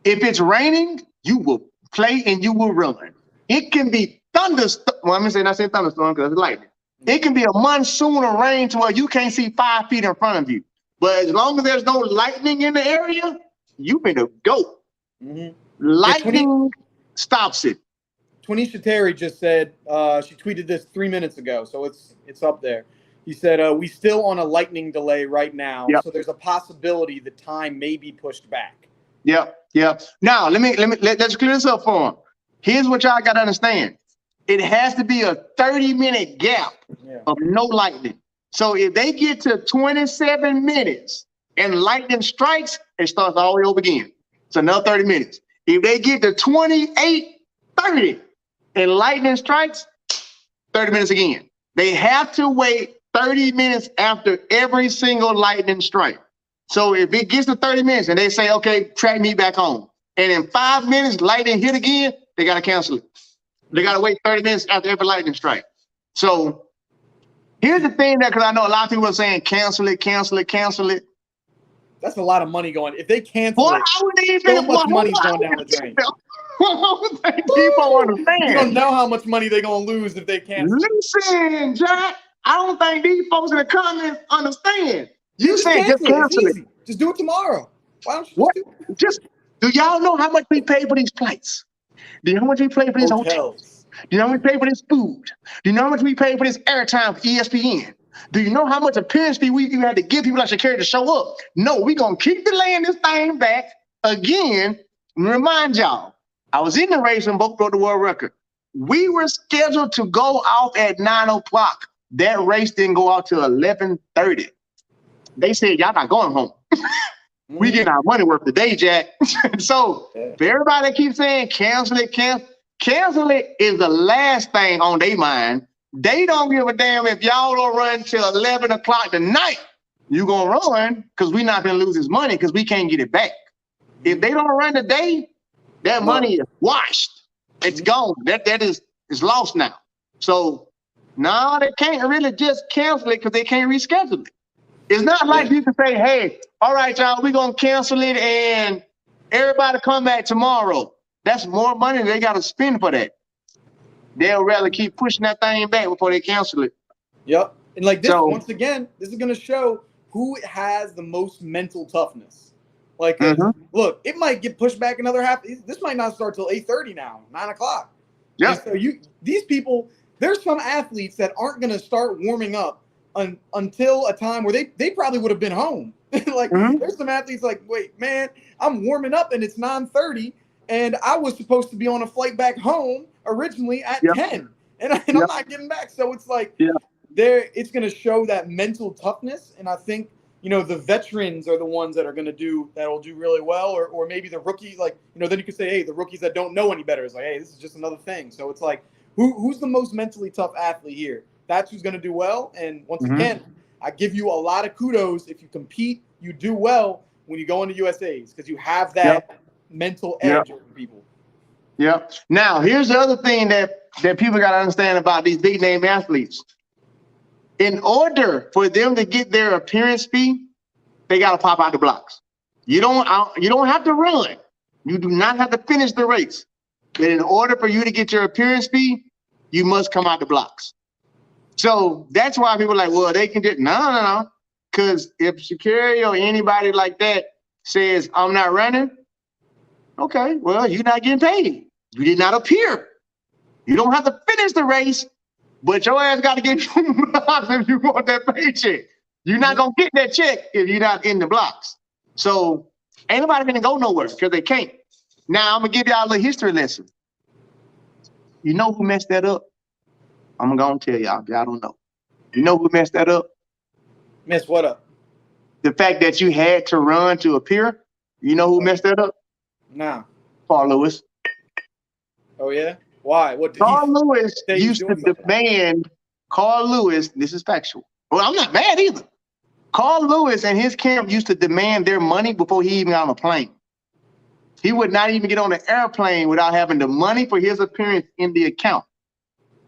If it's raining, you will play and you will run. It can be thunderstorm. Well, I'm gonna say thunderstorm because it's lightning. It can be a monsoon of rain to where you can't see 5 feet in front of you. But as long as there's no lightning in the area, you better go. Mm-hmm. Lightning stops it. Sha'Carri just said, she tweeted this 3 minutes ago, so it's up there. He said, we still on a lightning delay right now, Yep. so there's a possibility the time may be pushed back. Yep. Now let's clear this up for him. Here's what y'all gotta understand. It has to be a 30-minute gap of no lightning. So if they get to 27 minutes and lightning strikes, it starts all the way over again. It's another 30 minutes. If they get to 28:30 and lightning strikes, 30 minutes again. They have to wait 30 minutes after every single lightning strike. So if it gets to 30 minutes and they say, okay, track me back home, and in 5 minutes, lightning hit again, they got to cancel it. They got to wait 30 minutes after every lightning strike. So here's the thing because I know a lot of people are saying cancel it. That's a lot of money going. If they cancel it, so much money's going down the drain. People understand. You don't know how much money they're going to lose if they cancel. Listen, Jack, I don't think these folks in the comments understand. You saying just cancel it. Just do it tomorrow. Why don't you just do y'all know how much we pay for these flights? Do you know how much we pay for these hotels? Do you know how much we pay for this food? Do you know how much we pay for this airtime for ESPN? Do you know how much appearance fee we had to give people like Sha'Carri to show up? No, we're going to keep delaying this thing back again. Remind y'all, I was in the race when both broke the world record. We were scheduled to go off at 9 o'clock. That race didn't go out till 11:30. They said, y'all not going home. We getting our money worth today, Jack. So for everybody that keeps saying cancel it is the last thing on their mind. They don't give a damn if y'all don't run till 11 o'clock tonight. You gonna run because we're not gonna lose this money because we can't get it back. If they don't run today, that money is washed. It's gone. That is lost now. So no, they can't really just cancel it because they can't reschedule it. It's not like you can say, hey, all right, y'all, we're going to cancel it and everybody come back tomorrow. That's more money they got to spend for that. They'll rather keep pushing that thing back before they cancel it. Yep. And like this, once again, this is going to show who has the most mental toughness. Like, look, it might get pushed back another half. This might not start till 8:30 now, 9 o'clock. Yeah. So these people, there's some athletes that aren't going to start warming up until a time where they probably would have been home. Like there's some athletes like, wait, man, I'm warming up and it's 9:30 and I was supposed to be on a flight back home originally at 10 and I'm not getting back. So it's like it's going to show that mental toughness. And I think, the veterans are the ones that are going to that'll do really well, or maybe the rookies, like, then you could say, hey, the rookies that don't know any better is like, hey, this is just another thing. So it's like, who's the most mentally tough athlete here? That's who's going to do well. And once again, I give you a lot of kudos. If you compete, you do well when you go into USAs because you have that mental edge over people. Yep. Now, here's the other thing that people got to understand about these big name athletes. In order for them to get their appearance fee, they got to pop out the blocks. You don't have to run. You do not have to finish the race. But in order for you to get your appearance fee, you must come out the blocks. So that's why people are like, well, they can just, no. Because if Sha'Carri or anybody like that says, I'm not running, okay, well, you're not getting paid. You did not appear. You don't have to finish the race, but your ass got to get blocks if you want that paycheck. You're not going to get that check if you're not in the blocks. So ain't nobody going to go nowhere because they can't. Now, I'm going to give y'all a little history lesson. You know who messed that up? I'm going to tell y'all. Y'all don't know. You know who messed that up? Messed what up? The fact that you had to run to appear. You know who messed that up? Nah. Carl Lewis. Oh, yeah? Why? What did Carl Lewis say used to demand, Carl Lewis, this is factual. Well, I'm not mad either. Carl Lewis and his camp used to demand their money before he even got on a plane. He would not even get on an airplane without having the money for his appearance in the account.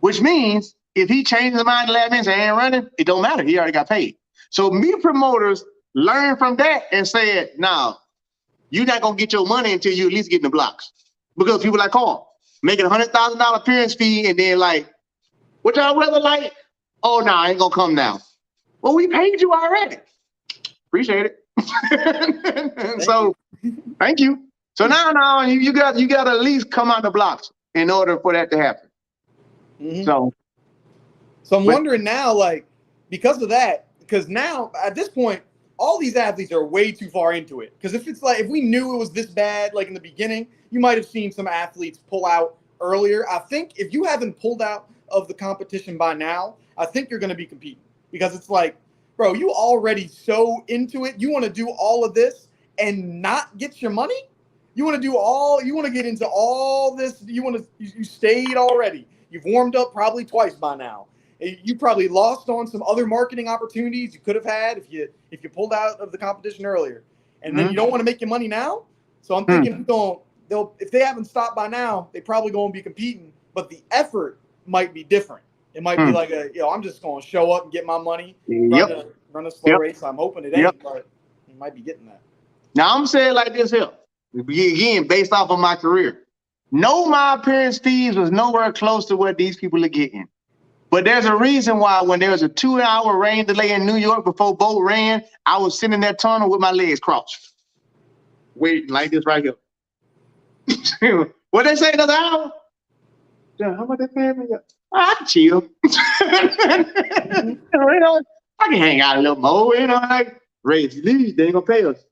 Which means if he changes his mind in 11 minutes and ain't running, it don't matter. He already got paid. So me promoters learned from that and said, no, you're not going to get your money until you at least get in the blocks. Because people like Carl, making $100,000 appearance fee and then like, what y'all weather like? Oh, no, I ain't going to come now. Well, we paid you already. Appreciate it. So, thank you. So now you got to at least come out the blocks in order for that to happen. Mm-hmm. So I'm wondering now, like, because of that, because now at this point, all these athletes are way too far into it. Because if we knew it was this bad, like in the beginning, you might have seen some athletes pull out earlier. I think if you haven't pulled out of the competition by now, I think you're going to be competing. Because it's like, bro, you already so into it. You want to do all of this and not get your money? You want to get into all this. You stayed already. You've warmed up probably twice by now. You probably lost on some other marketing opportunities you could have had if you pulled out of the competition earlier. And then you don't want to make your money now. So I'm thinking if they haven't stopped by now, they probably going to be competing, but the effort might be different. It might be like I'm just going to show up and get my money, run a slow race. I'm hoping it ain't, but you might be getting that. Now I'm saying like this here, again, based off of my career. No, my appearance fees was nowhere close to what these people are getting. But there's a reason why when there was a 2-hour rain delay in New York before boat ran, I was sitting in that tunnel with my legs crossed. Waiting like this right here. What they say another hour? Yeah, how much they paying me? I can chill. I can hang out a little more, like raise leads, they ain't gonna pay us.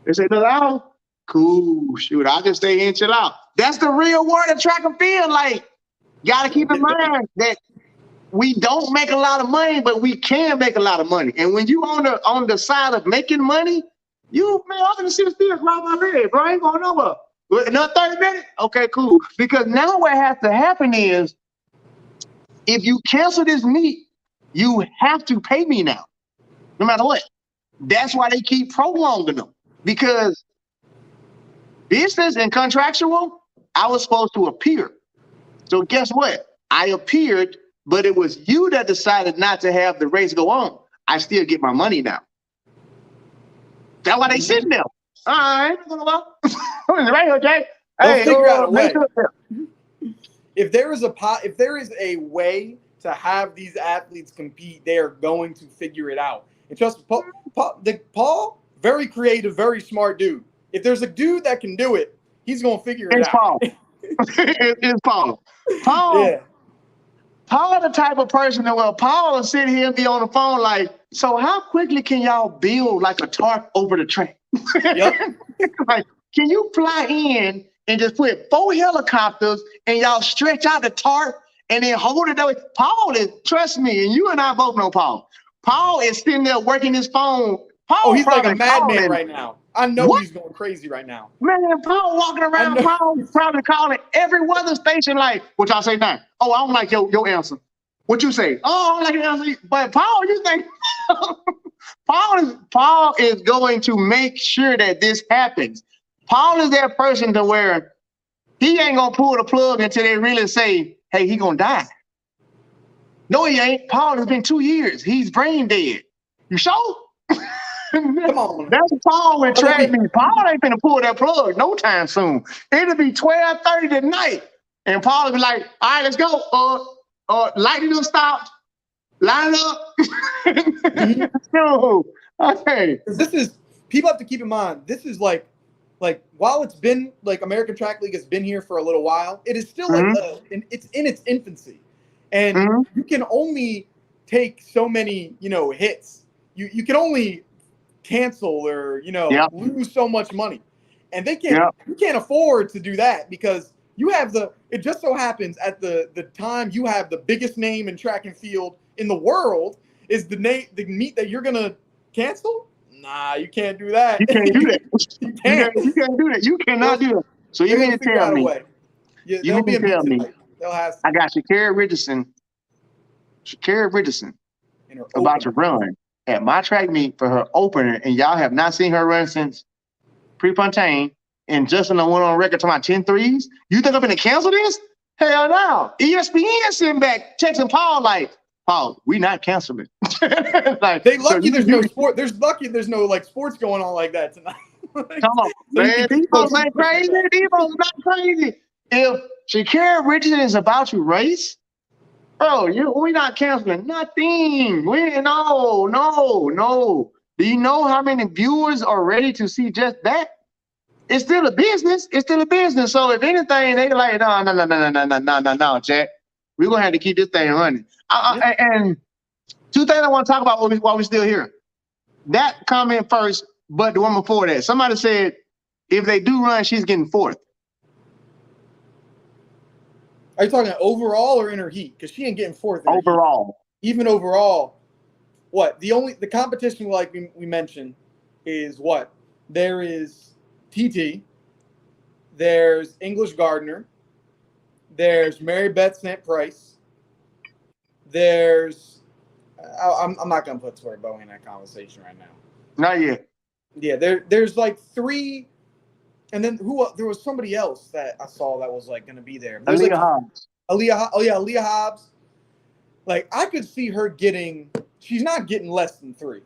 They say another hour? Cool, shoot, I'll just stay here and chill out. That's the real world of track and field. Like, gotta keep in mind that we don't make a lot of money, but we can make a lot of money. And when you on the side of making money, I'm gonna see the steel right my bed, bro. I ain't going nowhere. Another 30 minutes? Okay, cool. Because now what has to happen is, if you cancel this meet, you have to pay me now, no matter what. That's why they keep prolonging them. Because business and contractual, I was supposed to appear. So guess what? I appeared, but it was you that decided not to have the race go on. I still get my money now. That's why they sitting there. All right, right, okay. They'll figure out a way. If there is a way to have these athletes compete, they are going to figure it out. And trust me, Paul, very creative, very smart dude. If there's a dude that can do it, he's gonna figure it out. It's Paul. Paul, the type of person that Paul will sit here and be on the phone like, so how quickly can y'all build like a tarp over the track? Yep. Like, can you fly in and just put 4 helicopters and y'all stretch out the tarp and then hold it that way? Paul is, trust me, and you and I both know Paul. Paul is sitting there working his phone. Paul, he's like a madman right now. I know he's going crazy right now. Man, Paul walking around, Paul probably calling every weather station like, what y'all say now? Oh, I don't like your answer. What you say? Oh, I don't like your answer. But Paul, you think Paul is going to make sure that this happens. Paul is that person to where he ain't gonna pull the plug until they really say, hey, he gonna die. No, he ain't. Paul has been 2 years. He's brain dead. You sure? Come on. That's Paul with track meet. Paul ain't finna pull that plug no time soon. It'll be 12:30 tonight. And Paul will be like, all right, let's go. Lightning will stop. Line up. No. Okay. This is, people have to keep in mind, this is like while it's been like American Track League has been here for a little while, it is still like it's in its infancy. And you can only take so many, hits. You can only cancel or, lose so much money. And they can't, you can't afford to do that because you have it just so happens at the time you have the biggest name in track and field in the world is the meet that you're going to cancel. Nah, you can't do that. You can't do that. You can't. You can't do that. You cannot do that. So you mean to tell me? You mean to tell me? I got Sha'Carri Richardson about to run at my track meet for her opener, and y'all have not seen her run since Prefontaine. And Justin went on record talking about 10 threes. You think I'm going to cancel this? Hell no. ESPN sitting back texting Paul like, Paul, we not canceling. Like, they lucky there's no sport. There's no like sports going on like that tonight. Come on, man. These folks ain't crazy. These folks not crazy. If Sha'Carri Richardson is about to race, bro, we not canceling nothing. No. Do you know how many viewers are ready to see just that? It's still a business. So if anything, they like, no, Jack. We're gonna have to keep this thing running. And two things I want to talk about while we're still here. That comment first, but the one before that. Somebody said if they do run, she's getting fourth. Are you talking overall or in her heat? Because she ain't getting fourth. Overall. Even overall, what? The competition like we mentioned is what? There is TT, there's English Gardner, there's Mary Beth St. Price, there's I'm not gonna put Tori Bowie in that conversation right now. Not yet. Yeah, there's like three, and then there was somebody else that I saw that was like gonna be there. There's Aaliyah Hobbs. Aaliyah Hobbs. Like I could see her she's not getting less than 3.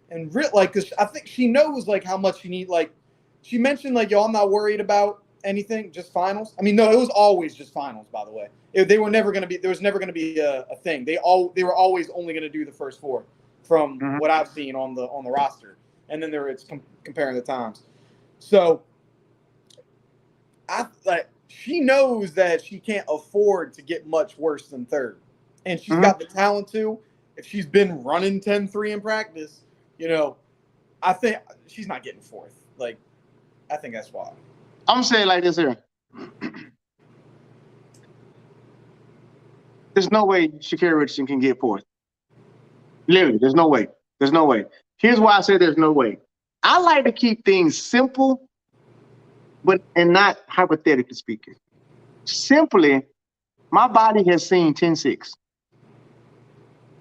And because I think she knows like how much she need. Like she mentioned like, yo, I'm not worried about anything, just finals. I mean, no, it was always just finals, by the way. There was never going to be a thing. They were always only going to do the first 4 from what I've seen on the roster. And then it's comparing the times. So she knows that she can't afford to get much worse than 3rd. And she's got the talent too. If she's been running 10-3 in practice, I think she's not getting 4th. Like, I think that's why. I'm saying like this here. There's no way Sha'Carri Richardson can get 4th. Literally, there's no way. There's no way. Here's why I say there's no way. I like to keep things simple, and not hypothetically speaking. Simply, my body has seen 10-6.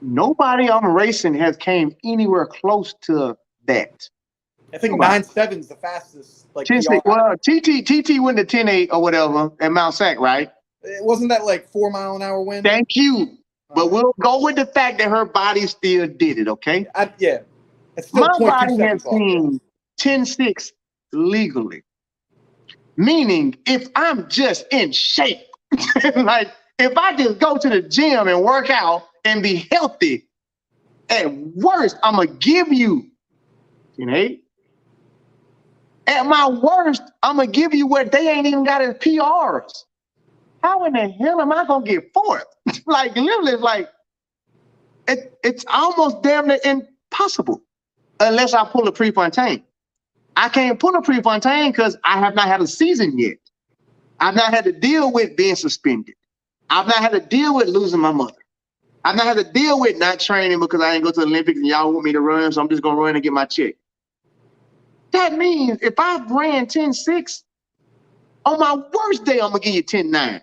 Nobody on racing has came anywhere close to that. I think 9.7 is the fastest. Like 10-6. Well, TT went to 10.8 or whatever at Mount Sac, right? Wasn't that like 4 mile an hour wind? Thank you. But we'll go with the fact that her body still did it, okay? Yeah. My body has seen 10-6 legally. Meaning, if I'm just in shape, like if I just go to the gym and work out and be healthy, at worst, I'm going to give you 10-8. At my worst, I'm going to give you what they ain't even got as PRs. How in the hell am I going to get 4th? Like, literally, it's like, it's almost damn near impossible unless I pull a Prefontaine. I can't pull a Prefontaine because I have not had a season yet. I've not had to deal with being suspended. I've not had to deal with losing my mother. I've not had to deal with not training because I ain't go to the Olympics and y'all want me to run, so I'm just going to run and get my check. That means if I ran 10-6, on my worst day, I'm going to give you 10-9.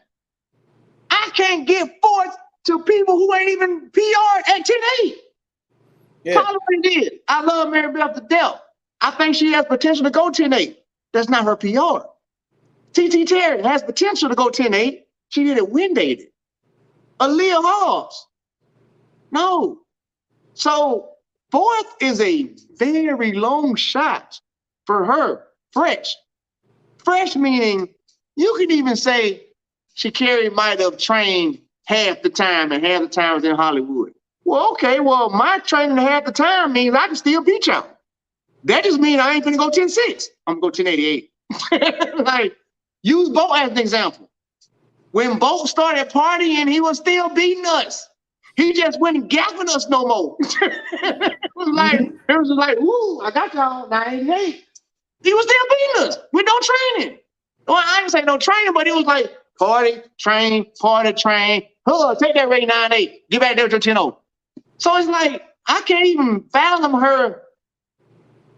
I can't get 4th to people who ain't even PR'd at 10-8. Yeah. Probably did. I love Mary Beth to death. I think she has potential to go 10-8. That's not her PR. TT Terry has potential to go 10-8. She did it wind dated. Aaliyah Hobbs. No. So 4th is a very long shot for her. Fresh. Fresh meaning you can even say Sha'Carri might have trained half the time and half the time was in Hollywood. Well, okay, well, my training half the time means I can still beat y'all. That just means I ain't gonna go 10-6. I'm gonna go 10-88. Like, use Bolt as an example. When Bolt started partying, he was still beating us. He just wasn't gapping us no more. It was like, woo, I got y'all 98. He was still beating us with no training. Well, I didn't say no training, but it was like party, train, Oh, take that rate 9-8. Get back there to 10-0. So it's like, I can't even fathom her.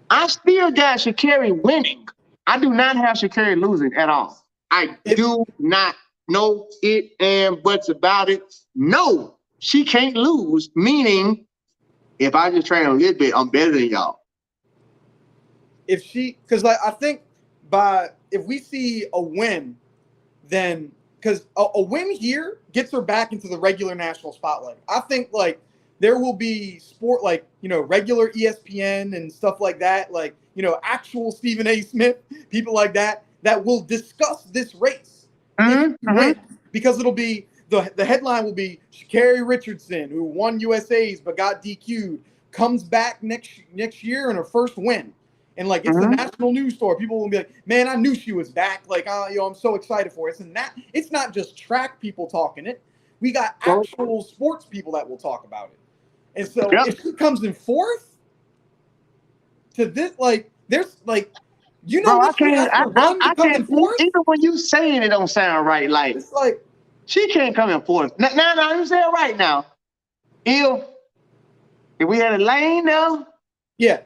I still got Sha'Carri winning. I do not have Sha'Carri losing at all. I do not know it and buts about it. No, she can't lose, meaning if I just train a little bit, I'm better than y'all. Because I think if we see a win, then because a win here gets her back into the regular national spotlight. I think like there will be sport like, regular ESPN and stuff like that, like, actual Stephen A. Smith, people like that will discuss this race. Because it'll be the headline will be Sha'Carri Richardson, who won USA's but got DQ'd, comes back next year in her first win. And like it's the national news story. People will be like, "Man, I knew she was back." Like, I'm so excited for it. It's not just track people talking it. We got actual sports people that will talk about it. And so if she comes in 4th to this, like, there's like, Bro, what she has to run to come in 4th? Even when you saying it don't sound right. Like, it's like she can't come in 4th. Now, I'm saying right now, if we had a lane now, yeah.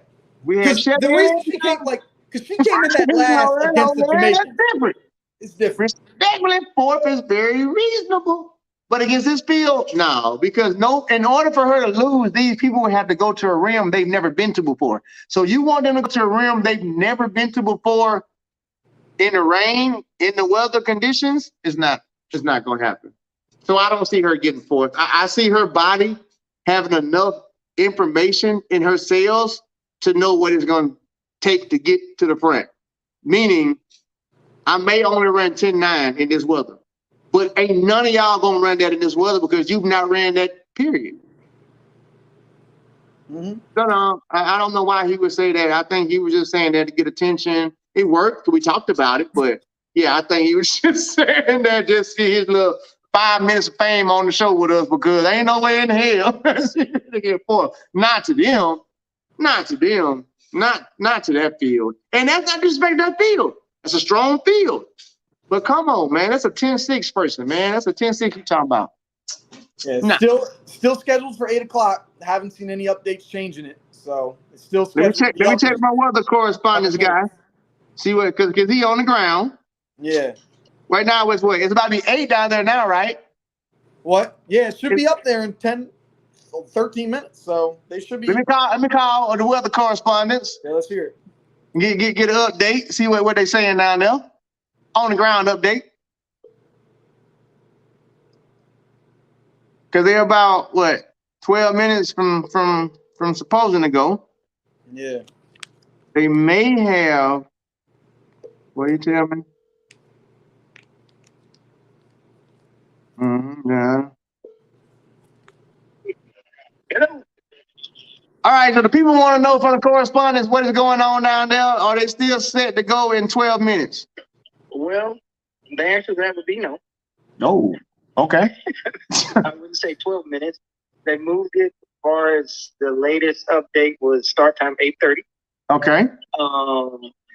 Because the reason she came, because she came in that last against the Jamaicans. That's different. It's different. Respectfully, 4th is very reasonable. But against this field, no. Because in order for her to lose, these people would have to go to a rim they've never been to before. So you want them to go to a rim they've never been to before in the rain, in the weather conditions, it's not going to happen. So I don't see her getting 4th. I see her body having enough information in her cells to know what it's going to take to get to the front. Meaning, I may only run 10-9 in this weather, but ain't none of y'all going to run that in this weather because you've not ran that, period. So, I don't know why he would say that. I think he was just saying that to get attention. It worked. We talked about it, but yeah, I think he was just saying that just to get his little 5 minutes of fame on the show with us because ain't no way in hell to get 4th. Not to them. Not to them, not to that field. And that's not disrespect that field. It's a strong field. But come on, man. That's a 10-6 person, man. That's a 10-6 you're talking about. Yeah, still scheduled for 8 o'clock. Haven't seen any updates changing it. So it's still scheduled. Let me check my weather correspondence guy. See what, because he on the ground. Yeah. Right now it's what? It's about to be 8 down there now, right? What? Yeah, it should be up there in 13 minutes, so they should be. Let me call the weather correspondents. Yeah, let's hear it. Get an update. See what they saying down there. On the ground update. Because they're about 12 minutes from supposing to go. Yeah. They may have. What do you tell me? Yeah. All right, so the people want to know from the correspondence what is going on down there. Are they still set to go in 12 minutes? Well, the answer to that would be no. No. Okay. I wouldn't say 12 minutes. They moved it as far as the latest update was start time 8:30. Okay.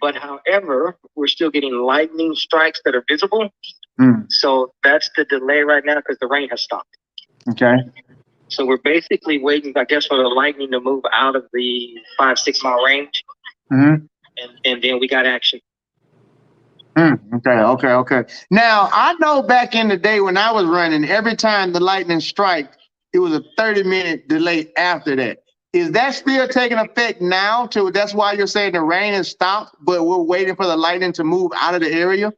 But however, we're still getting lightning strikes that are visible. So that's the delay right now because the rain has stopped. Okay. So we're basically waiting, I guess, for the lightning to move out of the 5-6 mile range. And then we got action. Okay. Now, I know back in the day when I was running, every time the lightning strike, it was a 30-minute delay after that. Is that still taking effect now? That's why you're saying the rain has stopped, but we're waiting for the lightning to move out of the area?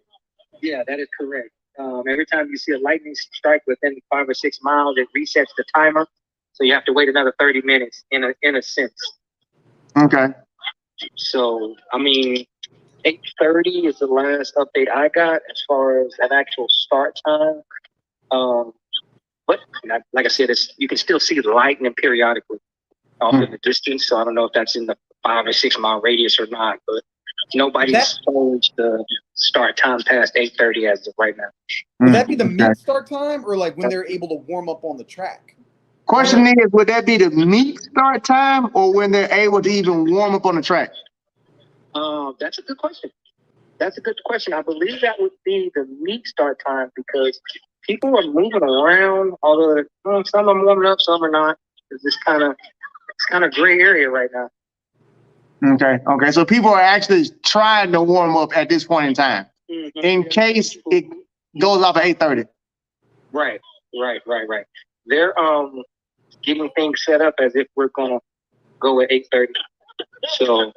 Yeah, that is correct. Every time you see a lightning strike within 5 or 6 miles, it resets the timer. So you have to wait another 30 minutes in a sense. Okay. So I mean, 8:30 is the last update I got as far as an actual start time. But like I said, you can still see the lightning periodically off in the distance. So I don't know if that's in the 5 or 6 mile radius or not. But nobody's changed the start time past 8:30 as of right now. Would that be the meet start time, or like when they're able to warm up on the track? Question is, would that be the meet start time, or when they're able to even warm up on the track? That's a good question. That's a good question. I believe that would be the meet start time because people are moving around. Although some are warming up, some are not. It's kind of gray area right now. Okay. So people are actually trying to warm up at this point in time, in case it goes off at 8:30. Right. They're getting things set up as if we're gonna go at 8:30. So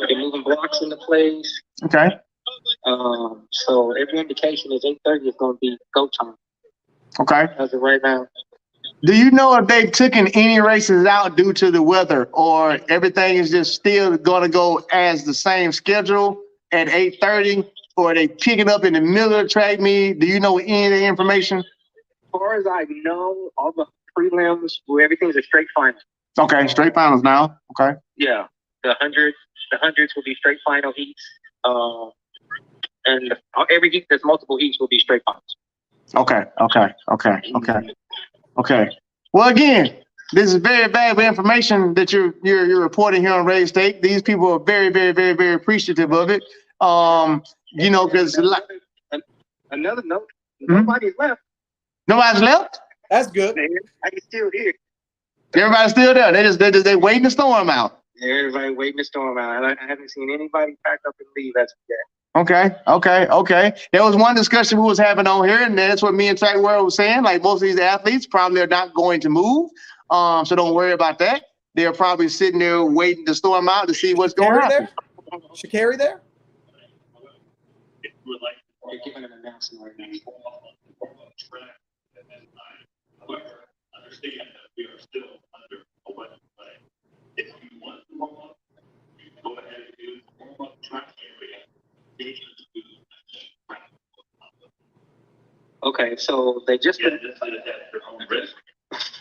they're moving blocks into place. Okay. So every indication is 8:30 is gonna be go time. Okay. As of right now. Do you know if they've taken any races out due to the weather, or everything is just still going to go as the same schedule at 8:30, or are they picking up in the middle of the track meet? Do you know any of the information? As far as I know, all the prelims, everything's a straight final. Okay, straight finals now. Okay. Yeah, the hundreds will be straight final heats. And every heat, there's multiple heats, will be straight finals. Okay. Well, again, this is very valuable information that you're reporting here on Raised Stake. These people are very, very, very, very appreciative of it. Because another note, nobody's left. Nobody's left? That's good. I can still hear. Everybody's still there. They waiting the storm out. Everybody waiting the storm out. I haven't seen anybody pack up and leave as of yet. Okay. There was one discussion we was having on here, and that's what me and Track World was saying. Like, most of these athletes probably are not going to move. So don't worry about that. They're probably sitting there waiting the storm out to see what's going on. Sha'Carri there? They're giving an announcement right now. Understand that we are still under a weather delay. If you want to warm up, you can go ahead and do warm up track area. Okay, so they just decided that their own risk.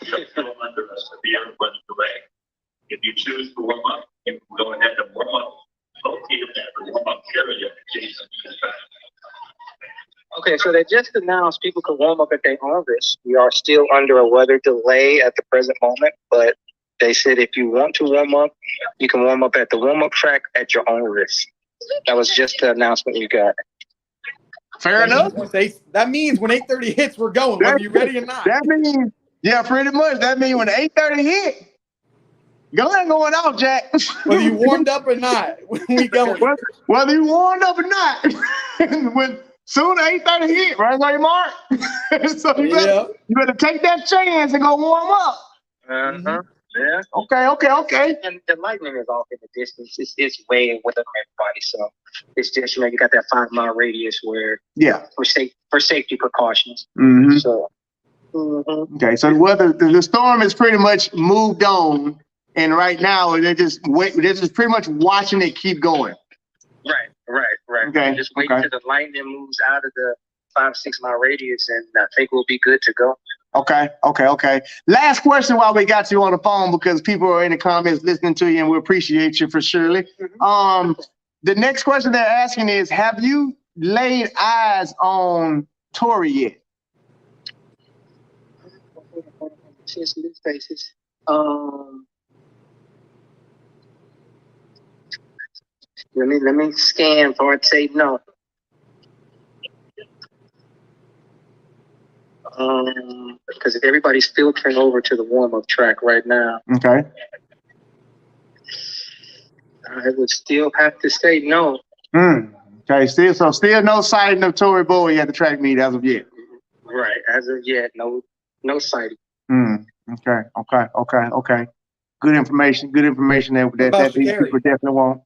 You're still under a severe weather delay. If you choose to warm up, you can go ahead and warm up. Located at the warm up area. Okay, so they just announced people can warm up at their own risk. We are still under a weather delay at the present moment, but they said if you want to warm up, you can warm up at the warm up track at your own risk. That was just the announcement you got. Fair enough. That means when 8:30 hits, we're going, whether you're ready or not. That means, yeah, pretty much. That means when 8:30 hit, going off, Jack. Whether you warmed up or not, we going. Whether you warmed up or not, when soon 8:30 hit, right on your mark. So you better take that chance and go warm up. Yeah. Okay. And the lightning is off in the distance. It's way away from everybody. So it's just, you got that 5 mile radius where for safety precautions. So okay. So the storm is pretty much moved on, and right now they're just pretty much watching it keep going. Right. Okay. Just wait till the lightning moves out of the 5-6 mile radius, and I think we'll be good to go. Okay. Last question while we got you on the phone, because people are in the comments listening to you, and we appreciate you for surely. The next question they're asking is, have you laid eyes on Tori yet? See some new faces. Let me scan for it. Say no. Because everybody's filtering over to the warm-up track right now. Okay. I would still have to say no. Okay. Still no sighting of Tori Bowie at the track meet as of yet. Right. As of yet, no sighting. Okay. Good information that these people definitely want.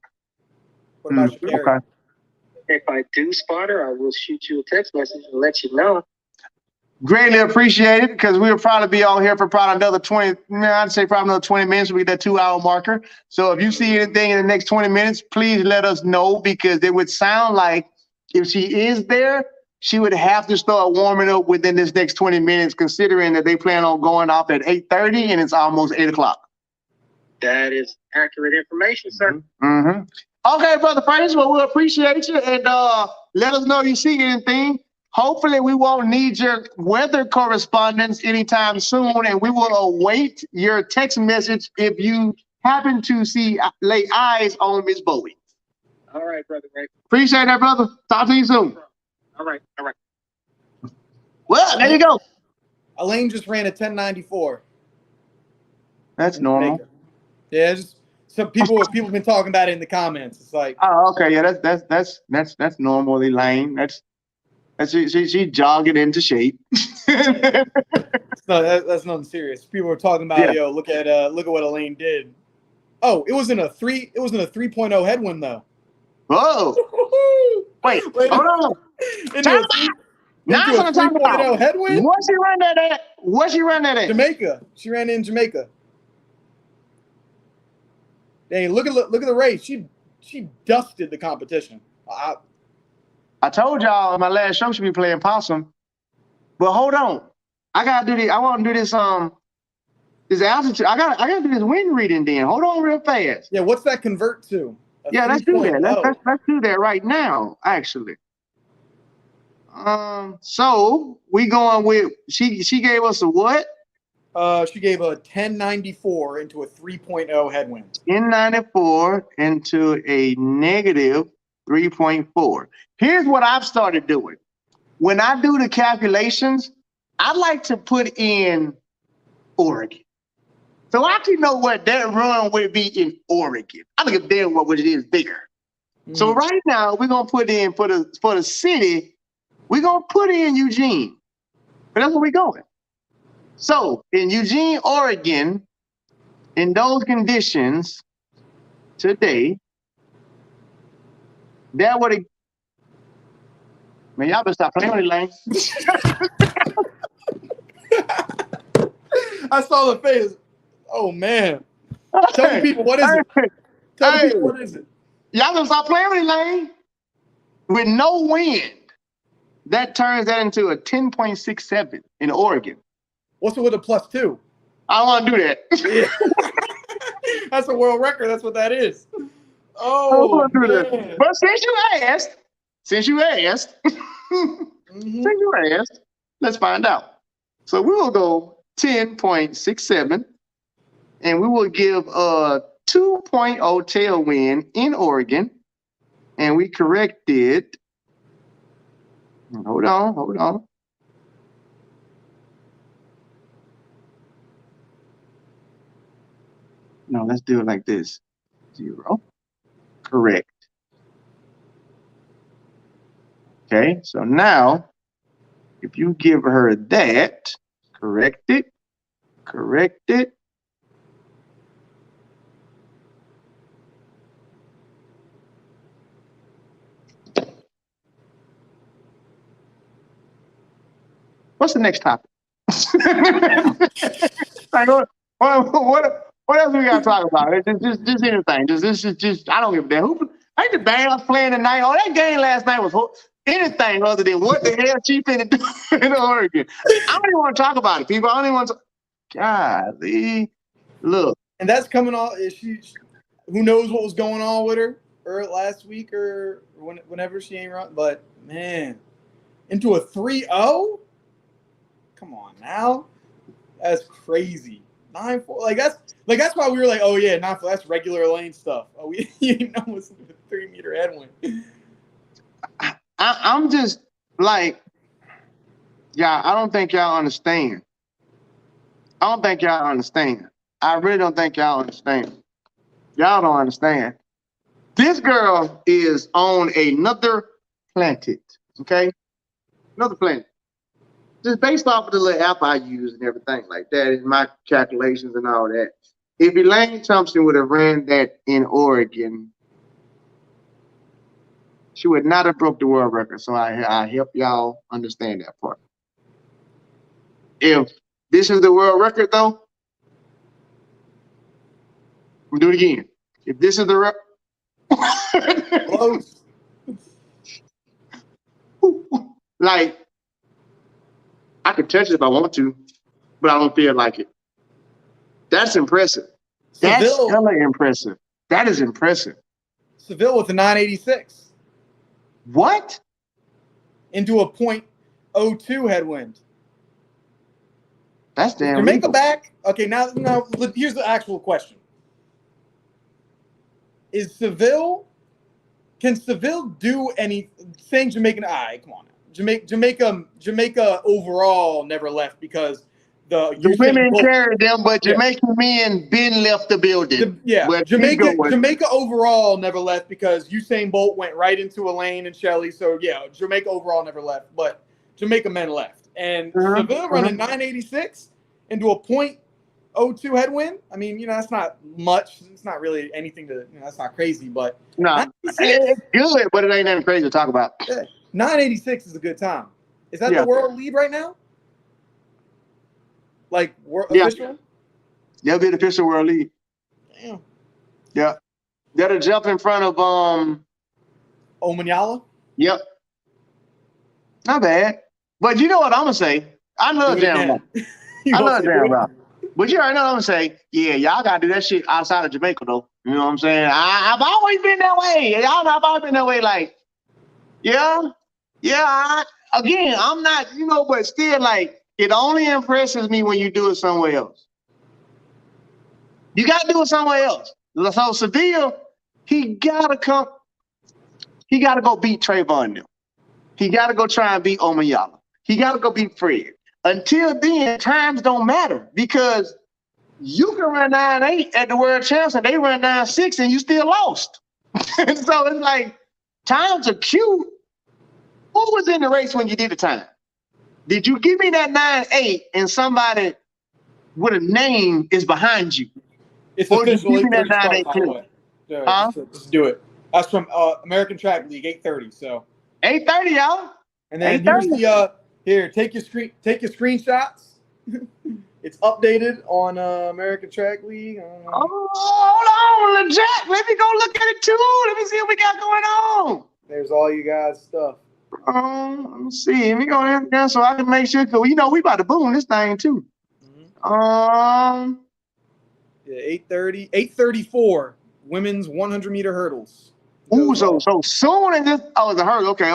What about Sha'Carri? Okay. If I do spot her, I will shoot you a text message and let you know. Greatly appreciated because we'll probably be on here for probably another 20, I'd say probably another 20 minutes. We get that 2-hour marker. So if you see anything in the next 20 minutes, please let us know because it would sound like if she is there, she would have to start warming up within this next 20 minutes, considering that they plan on going off at 8:30 and it's almost 8 o'clock. That is accurate information, sir. Mm-hmm. Okay, Brother Fraser, well, we appreciate you and let us know if you see anything. Hopefully, we won't need your weather correspondence anytime soon, and we will await your text message if you happen to lay eyes on Miss Bowie. All right, Brother Ray. Appreciate that, brother. Talk to you soon. All right. Well, there you go. Elaine just ran a 1094. That's normal. Yeah, just some people have been talking about it in the comments. It's like, oh, okay, yeah, that's normal, Elaine. That's she jogging into shape. No, that's nothing serious. People were talking about, yo, look at what Elaine did. Oh, it was in a 3.0 headwind though. Whoa! Wait, hold on. Into a 3.0 headwind. What she run that at? Jamaica. She ran in Jamaica. Dang, look at the race. She dusted the competition. I told y'all in my last show she be playing possum. But hold on. I gotta do I want to do this this altitude. I gotta do this wind reading then. Hold on real fast. Yeah, what's that convert to? Yeah, let's do that. Let's do that right now, actually. So we going with she gave us a what? She gave a 1094 into a 3.0 headwind. 1094 into a negative 3.4. Here's what I've started doing. When I do the calculations, I like to put in Oregon. So I actually know what that run would be in Oregon. I don't give a damn what it is bigger. So right now we're gonna put in for the city, we're gonna put in Eugene. But that's where we're going. So in Eugene, Oregon, in those conditions today, that would have, man, y'all better stop playing with it, Lane. I saw the face. Oh man. Tell the people what is it? Tell the people what is it? Y'all better stop playing with it, Lane. With no wind, that turns that into a 10.67 in Oregon. What's it with a +2? I don't want to do that. Yeah. That's a world record. That's what that is. Oh, man. But since you asked, let's find out. So we will go 10.67, and we will give a 2.0 tailwind in Oregon, and we corrected. Hold on. No, let's do it like this. 0. Correct. Okay, so now if you give her that, correct it. What's the next topic? Like, what else we gotta talk about? Just anything. Just I don't give a damn. I think the band was playing tonight. Oh, that game last night was anything other than what the hell she finna do in Oregon. I don't even want to talk about it, people. I don't even want to. Golly, look. And that's coming off. Who knows what was going on with her last week or whenever she ain't run. But man, into a 3.0. Come on now, that's crazy. 9.4, that's why we were like, oh yeah, 9.4, that's regular lane stuff. Oh, we know it's a 3-meter headwind. I'm just like, yeah, I don't think y'all understand. I really don't think y'all understand. Y'all don't understand. This girl is on another planet, okay? Another planet. Just based off of the little app I use and everything like that, and my calculations and all that. If Elaine Thompson would have ran that in Oregon, she would not have broke the world record. So I help y'all understand that part. If this is the world record, though, we'll do it again. If this is the record, Close. like, I could touch it if I want to, but I don't feel like it. That's impressive. That's hella impressive. That is impressive. Seville with a 986. What? Into a .02 headwind. That's damn. Jamaica legal. back. Okay, now here's the actual question. Is Seville, can Seville do any, saying Jamaican, come on now. Jamaica overall never left because the women carried them, but Jamaican men been left the building. Jamaica overall never left because Usain Bolt went right into a lane and Shelley. So yeah, Jamaica overall never left, but Jamaica men left. And Seville running 986 into a .02 headwind. I mean, that's not much. It's not really anything to, that's not crazy, but no, it's good, but it ain't nothing crazy to talk about. Yeah, 986 is a good time. Is that the world lead right now? Like official? That'll be the official world lead. Damn. Yeah. That'll jump in front of Omanyala? Yep. Not bad. But you know what I'm gonna say? I love Jam. I love Jam. But you already know what I'm gonna say. Yeah, y'all gotta do that shit outside of Jamaica though. You know what I'm saying? I've always been that way. Y'all know I've always been that way. Like, again, I'm not, but still, like, it only impresses me when you do it somewhere else. You got to do it somewhere else. So Seville, he got to go beat Trayvon now. He got to go try and beat Omanyala. He got to go beat Fred. Until then, times don't matter because you can run 9.8 at the World Champs and they run 9.6 and you still lost. So it's like, times are cute. Who was in the race when you did the time? Did you give me that 9.8 and somebody with a name is behind you? It's official 8:30 start, by the way. Just do it. That's from American Track League, 8:30. So 8:30, y'all. And then here's the take your screenshots. It's updated on American Track League. Hold on, Jack. Let me go look at it too. Let me see what we got going on. There's all you guys' stuff. Let me see. Let me go down so I can make sure. Cause we about to boom this thing too. Yeah, 8:30, 8:34. Women's 100-meter hurdles. Ooh, so soon as this. Oh, the hurdle. Okay.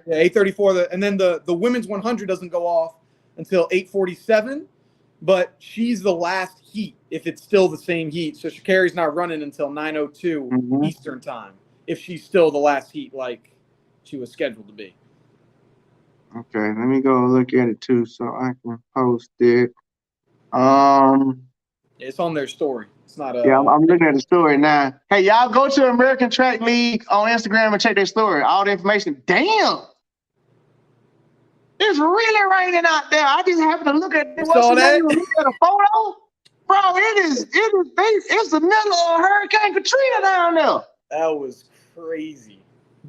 Yeah, 8:34. And then the women's 100 doesn't go off until 8:47. But she's the last heat if it's still the same heat. So Sha'Carri's not running until 9:02 Eastern time if she's still the last heat like she was scheduled to be. Okay, let me go look at it too so I can post it. It's on their story. It's not yeah, I'm looking at the story now. Hey, y'all go to American Track League on Instagram and check their story. All the information. Damn. It's really raining out there. I just happened to look at it. Saw that? Look at a photo. Bro, it's the middle of Hurricane Katrina down there. That was crazy.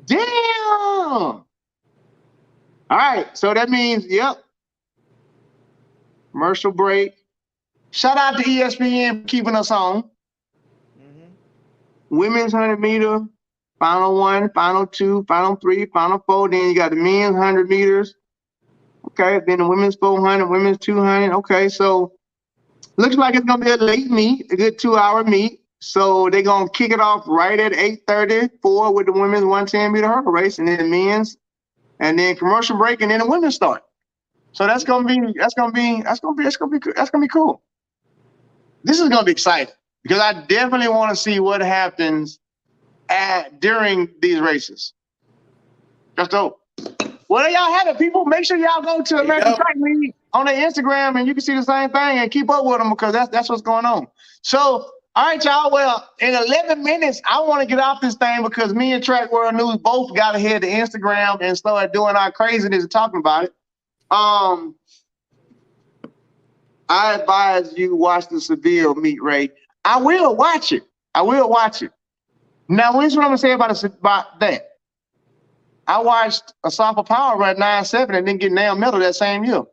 Damn. All right, so that means, commercial break. Shout out to ESPN for keeping us on. Women's 100-meter, final 1, final 2, final 3, final 4. Then you got the men's 100 meters. Okay, then the women's 400, women's 200. Okay, so looks like it's going to be a late meet, a good 2-hour meet. So they're going to kick it off right at 8:34 with the women's 110-meter hurdle race, and then the men's, and then commercial break, and then the women's start. So that's gonna be cool. This is gonna be exciting because I definitely want to see what happens during these races. That's dope. Well, there y'all have it, people. Make sure y'all go to American Track League on their Instagram, and you can see the same thing and keep up with them because that's what's going on. So, all right, y'all. Well, in 11 minutes, I want to get off this thing because me and Track World News both got to head to Instagram and start doing our craziness and talking about it. I advise you watch the Seville meet, Ray. I will watch it. Now, here's what I'm gonna say about that. I watched a sophomore power run 9.7 and then get nail medal that same year.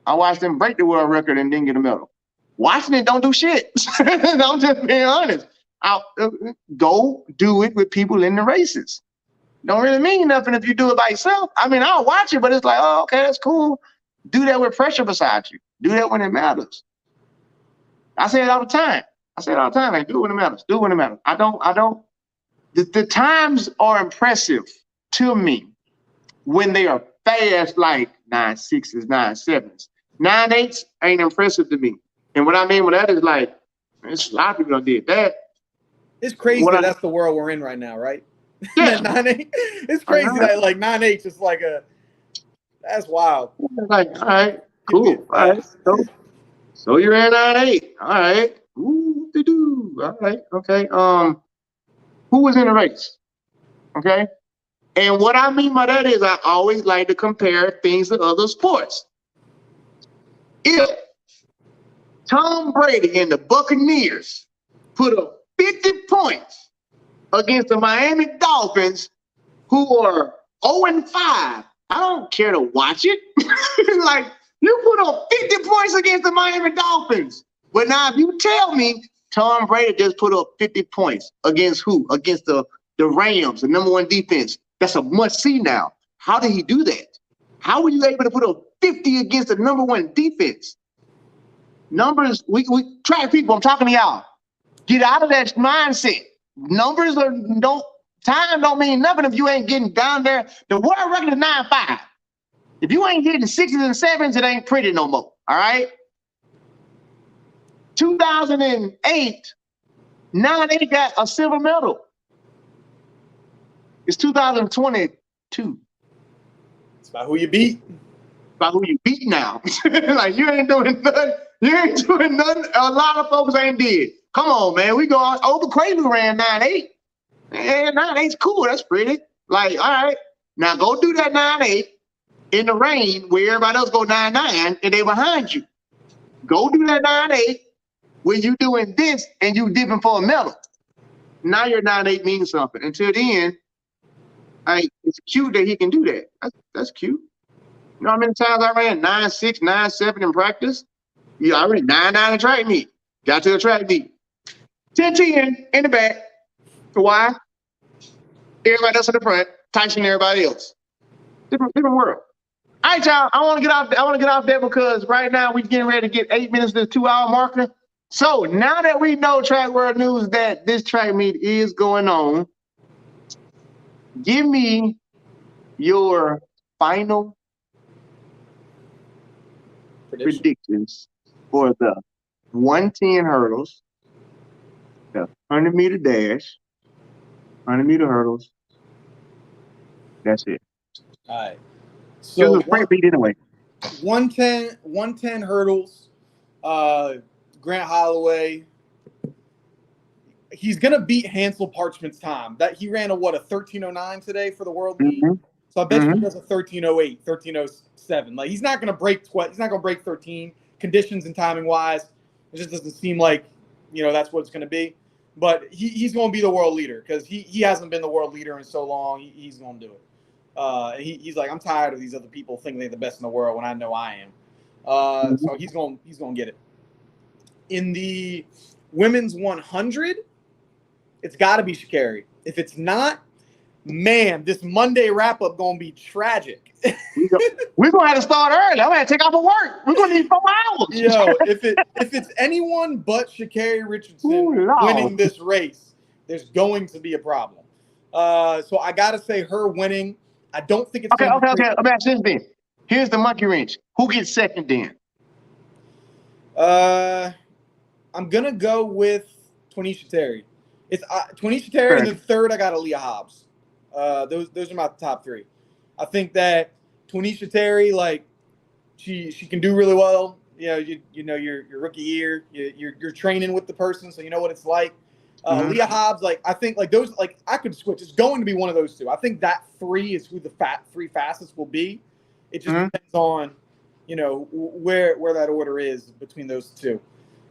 I watched them break the world record and didn't get a medal. Watching it don't do shit. I'm just being honest. Go do it with people in the races. Don't really mean nothing if you do it by yourself. I mean, I'll watch it, but it's like, oh, okay, that's cool. Do that with pressure beside you. Do that when it matters. I say it all the time. Like, do it when it matters. Do it when it matters. The times are impressive to me when they are fast, like 9.6s, 9.7s. 9.8s ain't impressive to me. And what I mean with that is like, there's a lot of people that did that. It's crazy that's the world we're in right now, right? Yeah. 9.8. It's crazy that like 9.8 is like that's wild. Like, all right, cool. All right. So you're at 9.8. All right. Ooh-de-doo. All right. Okay. Who was in the race? Okay. And what I mean by that is I always like to compare things to other sports. If Tom Brady and the Buccaneers put up 50 points against the Miami Dolphins, who are 0-5, I don't care to watch it. Like, you put up 50 points against the Miami Dolphins. But now if you tell me Tom Brady just put up 50 points against who? Against the Rams, the #1 defense. That's a must-see now. How did he do that? How were you able to put up 50 against the #1 defense? Numbers, we track people. I'm talking to y'all. Get out of that mindset. Numbers time don't mean nothing if you ain't getting down there. The world record is 9.5. If you ain't hitting 6s and 7s, it ain't pretty no more. All right. 2008, 9.8 got a silver medal. It's 2022. It's about who you beat. About who you beat now. Like, you ain't doing nothing. You ain't doing nothing. A lot of folks ain't did. Come on, man. We go on. Overcraven ran 9.8. And 9.8's cool. That's pretty. Like, all right. Now go do that 9.8 in the rain where everybody else go 9.9 and they behind you. Go do that 9.8 when you doing this and you dipping for a medal. Now your 9.8 means something. Until then, it's cute that he can do that. That's cute. You know how many times I ran 9.6, 9.7 in practice? Yeah, I ran 9.9 in track meet. Got to the track meet. 10.10 in the back. Why? Everybody else in the front, Tyson everybody else. Different world. All right, y'all. I want to get off there because right now we're getting ready to get 8 minutes to the 2-hour marker. So now that we know, Track World News, that this track meet is going on, give me your final predictions for the 110 hurdles, the 100-meter dash, 100-meter hurdles. That's it. All right. So it was beat anyway. 110 hurdles. Grant Holloway. He's gonna beat Hansel Parchment's time. That he ran a 13:09 today for the world lead. So I bet you he does a 13:08, 13:07. Like, he's not gonna break 12. He's not gonna break 13. Conditions and timing wise, it just doesn't seem like that's what it's gonna be. But he's gonna be the world leader because he hasn't been the world leader in so long. He's gonna do it. He's like, I'm tired of these other people thinking they're the best in the world when I know I am. So he's gonna get it. In the women's 100, it's got to be Sha'Carri. If it's not, man, this Monday wrap up gonna be tragic. We're gonna have to start early. I'm gonna have to take off of work. We're gonna need 4 hours. Yo, if it's anyone but Sha'Carri Richardson winning this race, there's going to be a problem. So I gotta say her winning. I don't think it's okay. I'm gonna ask this then. Here's the monkey wrench. Who gets second then? I'm gonna go with Twanisha Terry. It's Twanisha Terry, and then third I got Aaliyah Hobbs. Those are my top 3. I think that Twanisha Terry, like, she can do really well. You know your rookie year, you're training with the person, so you know what it's like. Aaliyah Hobbs, like, I think like those, like, I could switch. It's going to be one of those two. I think that 3 is who the 3 fastest will be. It just depends on where that order is between those two.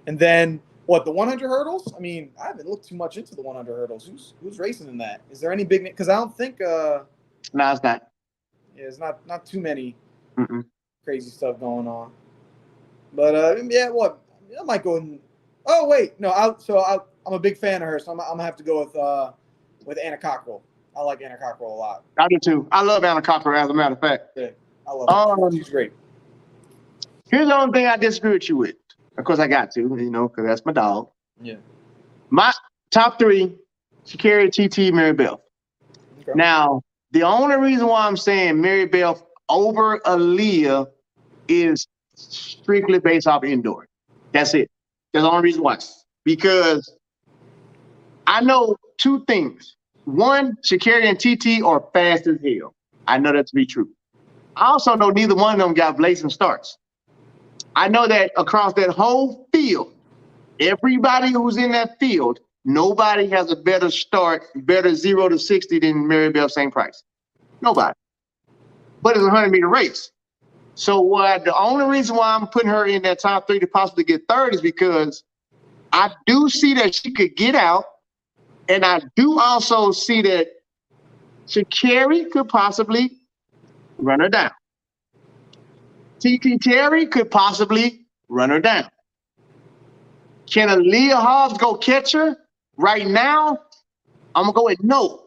And then the 100 hurdles? I mean, I haven't looked too much into the 100 hurdles. Who's racing in that? Is there any big? Because I don't think. No, it's not. Yeah, there's not too many crazy stuff going on. But yeah, what I might go. Oh wait, no. I'm a big fan of her, so I'm gonna have to go with Anna Cockrell. I like Anna Cockrell a lot. I do too. I love Anna Cockrell, as a matter of fact. Yeah, I love her. She's great. Here's the only thing I disagree with you with. Of course, I got to, because that's my dog. Yeah. My top 3, Sha'Carri, TT, Mary Beth. Okay. Now, the only reason why I'm saying Mary Beth over Aaliyah is strictly based off indoor. That's it. That's the only reason why. Because I know 2 things. One, Sha'Carri and TT are fast as hell. I know that to be true. I also know neither one of them got blazing starts. I know that across that whole field, everybody who's in that field, nobody has a better start, better 0 to 60 than Mary Beth, same price. Nobody. But it's a 100-meter race. So the only reason why I'm putting her in that top 3 to possibly get third is because I do see that she could get out, and I do also see that Sha'Carri could possibly run her down. TT Terry could possibly run her down. Can Aaliyah Hobbs go catch her right now? I'm going to go with no.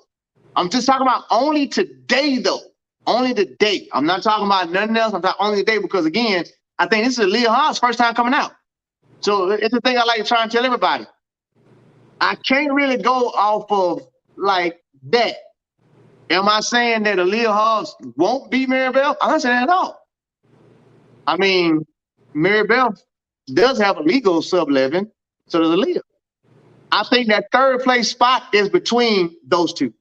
I'm just talking about only today, though. Only today. I'm not talking about nothing else. I'm talking only today because, again, I think this is Aaliyah Hobbs' first time coming out. So it's the thing I like to try and tell everybody. I can't really go off of like that. Am I saying that Aaliyah Hobbs won't beat Mary Beth? I'm not saying that at all. I mean, Mary Beth does have a legal sub-11, so does Aaliyah. I think that third place spot is between those 2.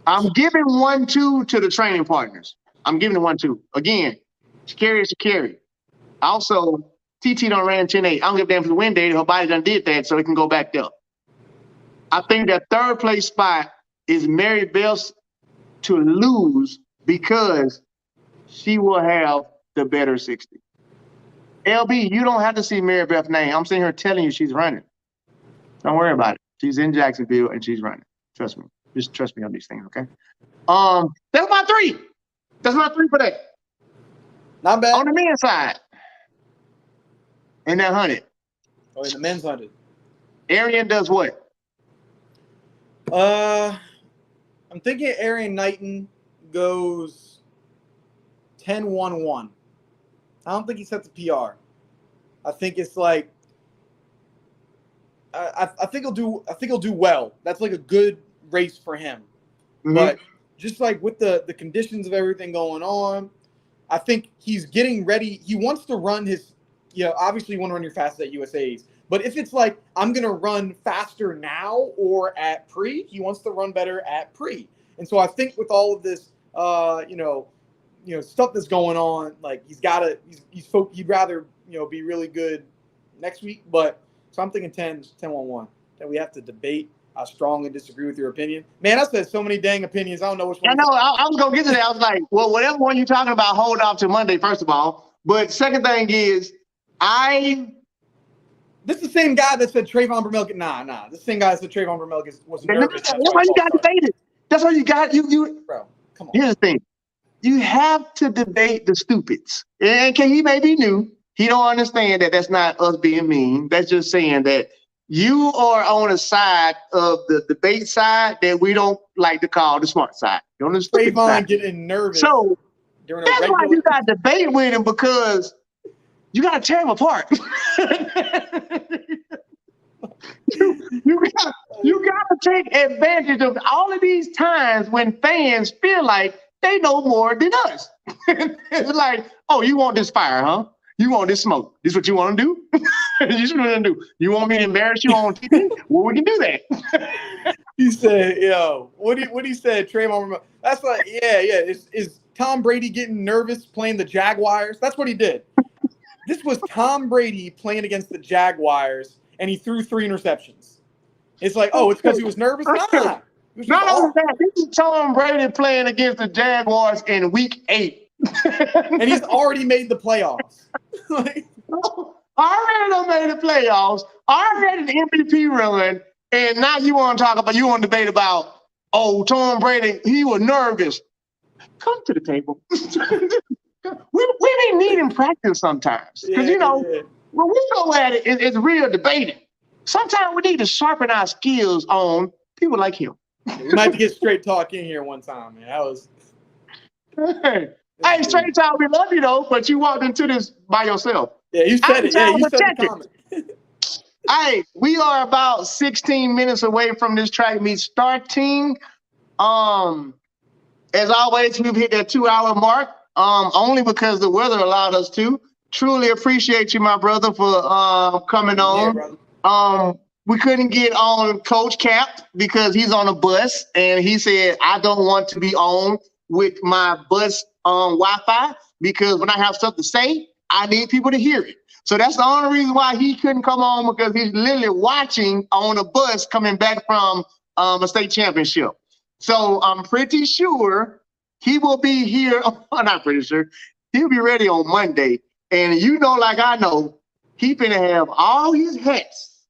I'm giving 1-2 to the training partners. I'm giving it 1-2. Again, Sha'Carri is Sha'Carri. Also, TT done ran 10-8. I don't give a damn for the win date. Her body done did that, so it can go back up. I think that third place spot is Mary Beth's to lose because she will have the better 60. LB, you don't have to see Mary Beth's name. I'm sitting here telling you she's running. Don't worry about it. She's in Jacksonville and she's running. Trust me. Just trust me on these things, okay? That's my 3. That's my 3 for that. Not bad. On the men's side. In that 100. Oh, in the men's 100. Arian does what? I'm thinking Arian Knighton goes 10-1-1. I don't think he sets a PR. I think it's like I think he'll do well. That's like a good race for him. Mm-hmm. But just like with the conditions of everything going on, I think he's getting ready. He wants to run his, obviously you want to run your fastest at USA's. But if it's like, I'm going to run faster now or at pre, he wants to run better at pre. And so I think with all of this, stuff that's going on, like he'd rather, be really good next week. But so I'm thinking 10-1-1. That we have to debate. I strongly disagree with your opinion. Man, I said so many dang opinions. I don't know which one. I know. I was going to get to that. I was like, well, whatever one you're talking about, hold off till Monday, first of all. But second thing is, this is the same guy that said Trayvon Burmel. Nah. This is the same guy that said Trayvon Burmel was nervous. That's why you got debated. That's why you got you. Bro, come on. Here's the thing. You have to debate the stupids. And he may be new. He don't understand that that's not us being mean. That's just saying that you are on a side of the debate side that we don't like to call the smart side. You're on the stupid side. Getting nervous. So that's why you got to debate with him, because you got to tear him apart. you got to take advantage of all of these times when fans feel like they know more than us. It's like, oh, you want this fire, huh? You want this smoke. This is what you want to do? This is what you want to do. You want me to embarrass you on TV? Well, we can do that. He said, what he said, Trayvon. That's like, yeah. Is Tom Brady getting nervous playing the Jaguars? That's what he did. This was Tom Brady playing against the Jaguars, and he threw 3 interceptions. It's like, it's because he was nervous? Nah. Not only that, this is Tom Brady playing against the Jaguars in week 8. And he's already made the playoffs. Already made the playoffs, already the MVP run, and now you want to debate about, Tom Brady, he was nervous. Come to the table. we may need him practice sometimes. Because, when we go at it, it's real debating. Sometimes we need to sharpen our skills on people like him. We might have to get straight talk in here one time, man. That was. Hey, straight talk, we love you though, but you walked into this by yourself. Yeah, you said it. Yeah, you said the comment. Hey, we are about 16 minutes away from this track meet starting. As always, we've hit that 2-hour mark. Only because the weather allowed us to. Truly appreciate you, my brother, for coming on. Yeah, we couldn't get on Coach Cap because he's on a bus, and he said I don't want to be on with my bus Wi-Fi because when I have something to say, I need people to hear it. So that's the only reason why he couldn't come on, because he's literally watching on a bus coming back from a state championship. So I'm pretty sure he will be here. Not pretty sure. He'll be ready on Monday. And you know, like I know, he finna have all his hats.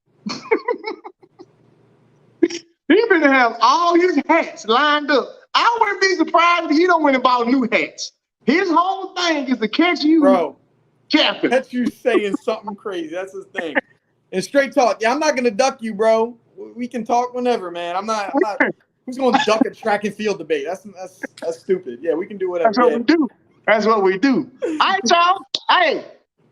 He finna have all his hats lined up. I wouldn't be surprised if he don't win about new hats. His whole thing is to catch you, bro. Capping. Catch you saying something crazy. That's his thing. And straight talk. Yeah, I'm not gonna duck you, bro. We can talk whenever, man. I'm not. Who's gonna duck a track and field debate? That's stupid. Yeah, we can do whatever. That's what we do. That's what we do. All right, y'all. Hey,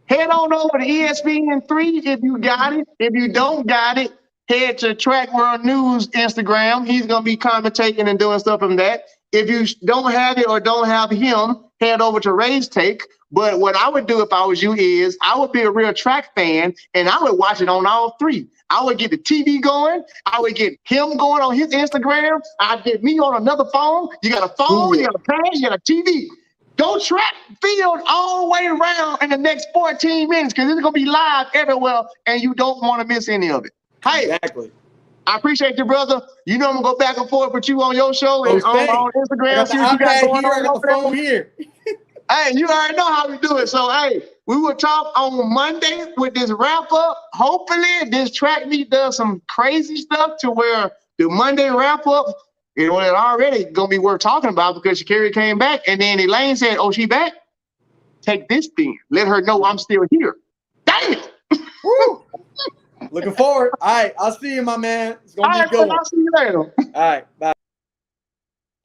head on over to ESPN3 if you got it. If you don't got it, head to Track World News Instagram. He's going to be commentating and doing stuff from that. If you don't have it or don't have him, head over to Ray's Take. But what I would do if I was you is I would be a real track fan, and I would watch it on all three. I would get the TV going. I would get him going on his Instagram. I'd get me on another phone. You got a phone, you got a pad, you got a TV. Go track field all the way around in the next 14 minutes because it's going to be live everywhere, and you don't want to miss any of it. Hey, exactly. I appreciate you, brother. You know I'm going to go back and forth with you on your show and on Instagram. See what you got going on. I got the phone here. Hey, you already know how we do it. So, hey, we will talk on Monday with this wrap up. Hopefully, this track meet does some crazy stuff to where the Monday wrap up, it already going to be worth talking about because Sha'Carri came back. And then Elaine said, oh, she back? Take this thing. Let her know I'm still here. Dang it. Woo. Looking forward. All right. I'll see you, my man. It's going to be a good one. I'll see you later. All right. Bye.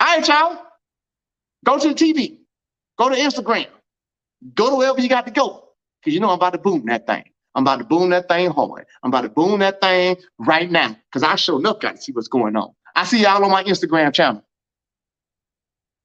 All right, y'all. Go to the TV. Go to Instagram. Go to wherever you got to go. Because you know I'm about to boom that thing. I'm about to boom that thing hard. I'm about to boom that thing right now. Because I sure enough got to see what's going on. I see y'all on my Instagram channel.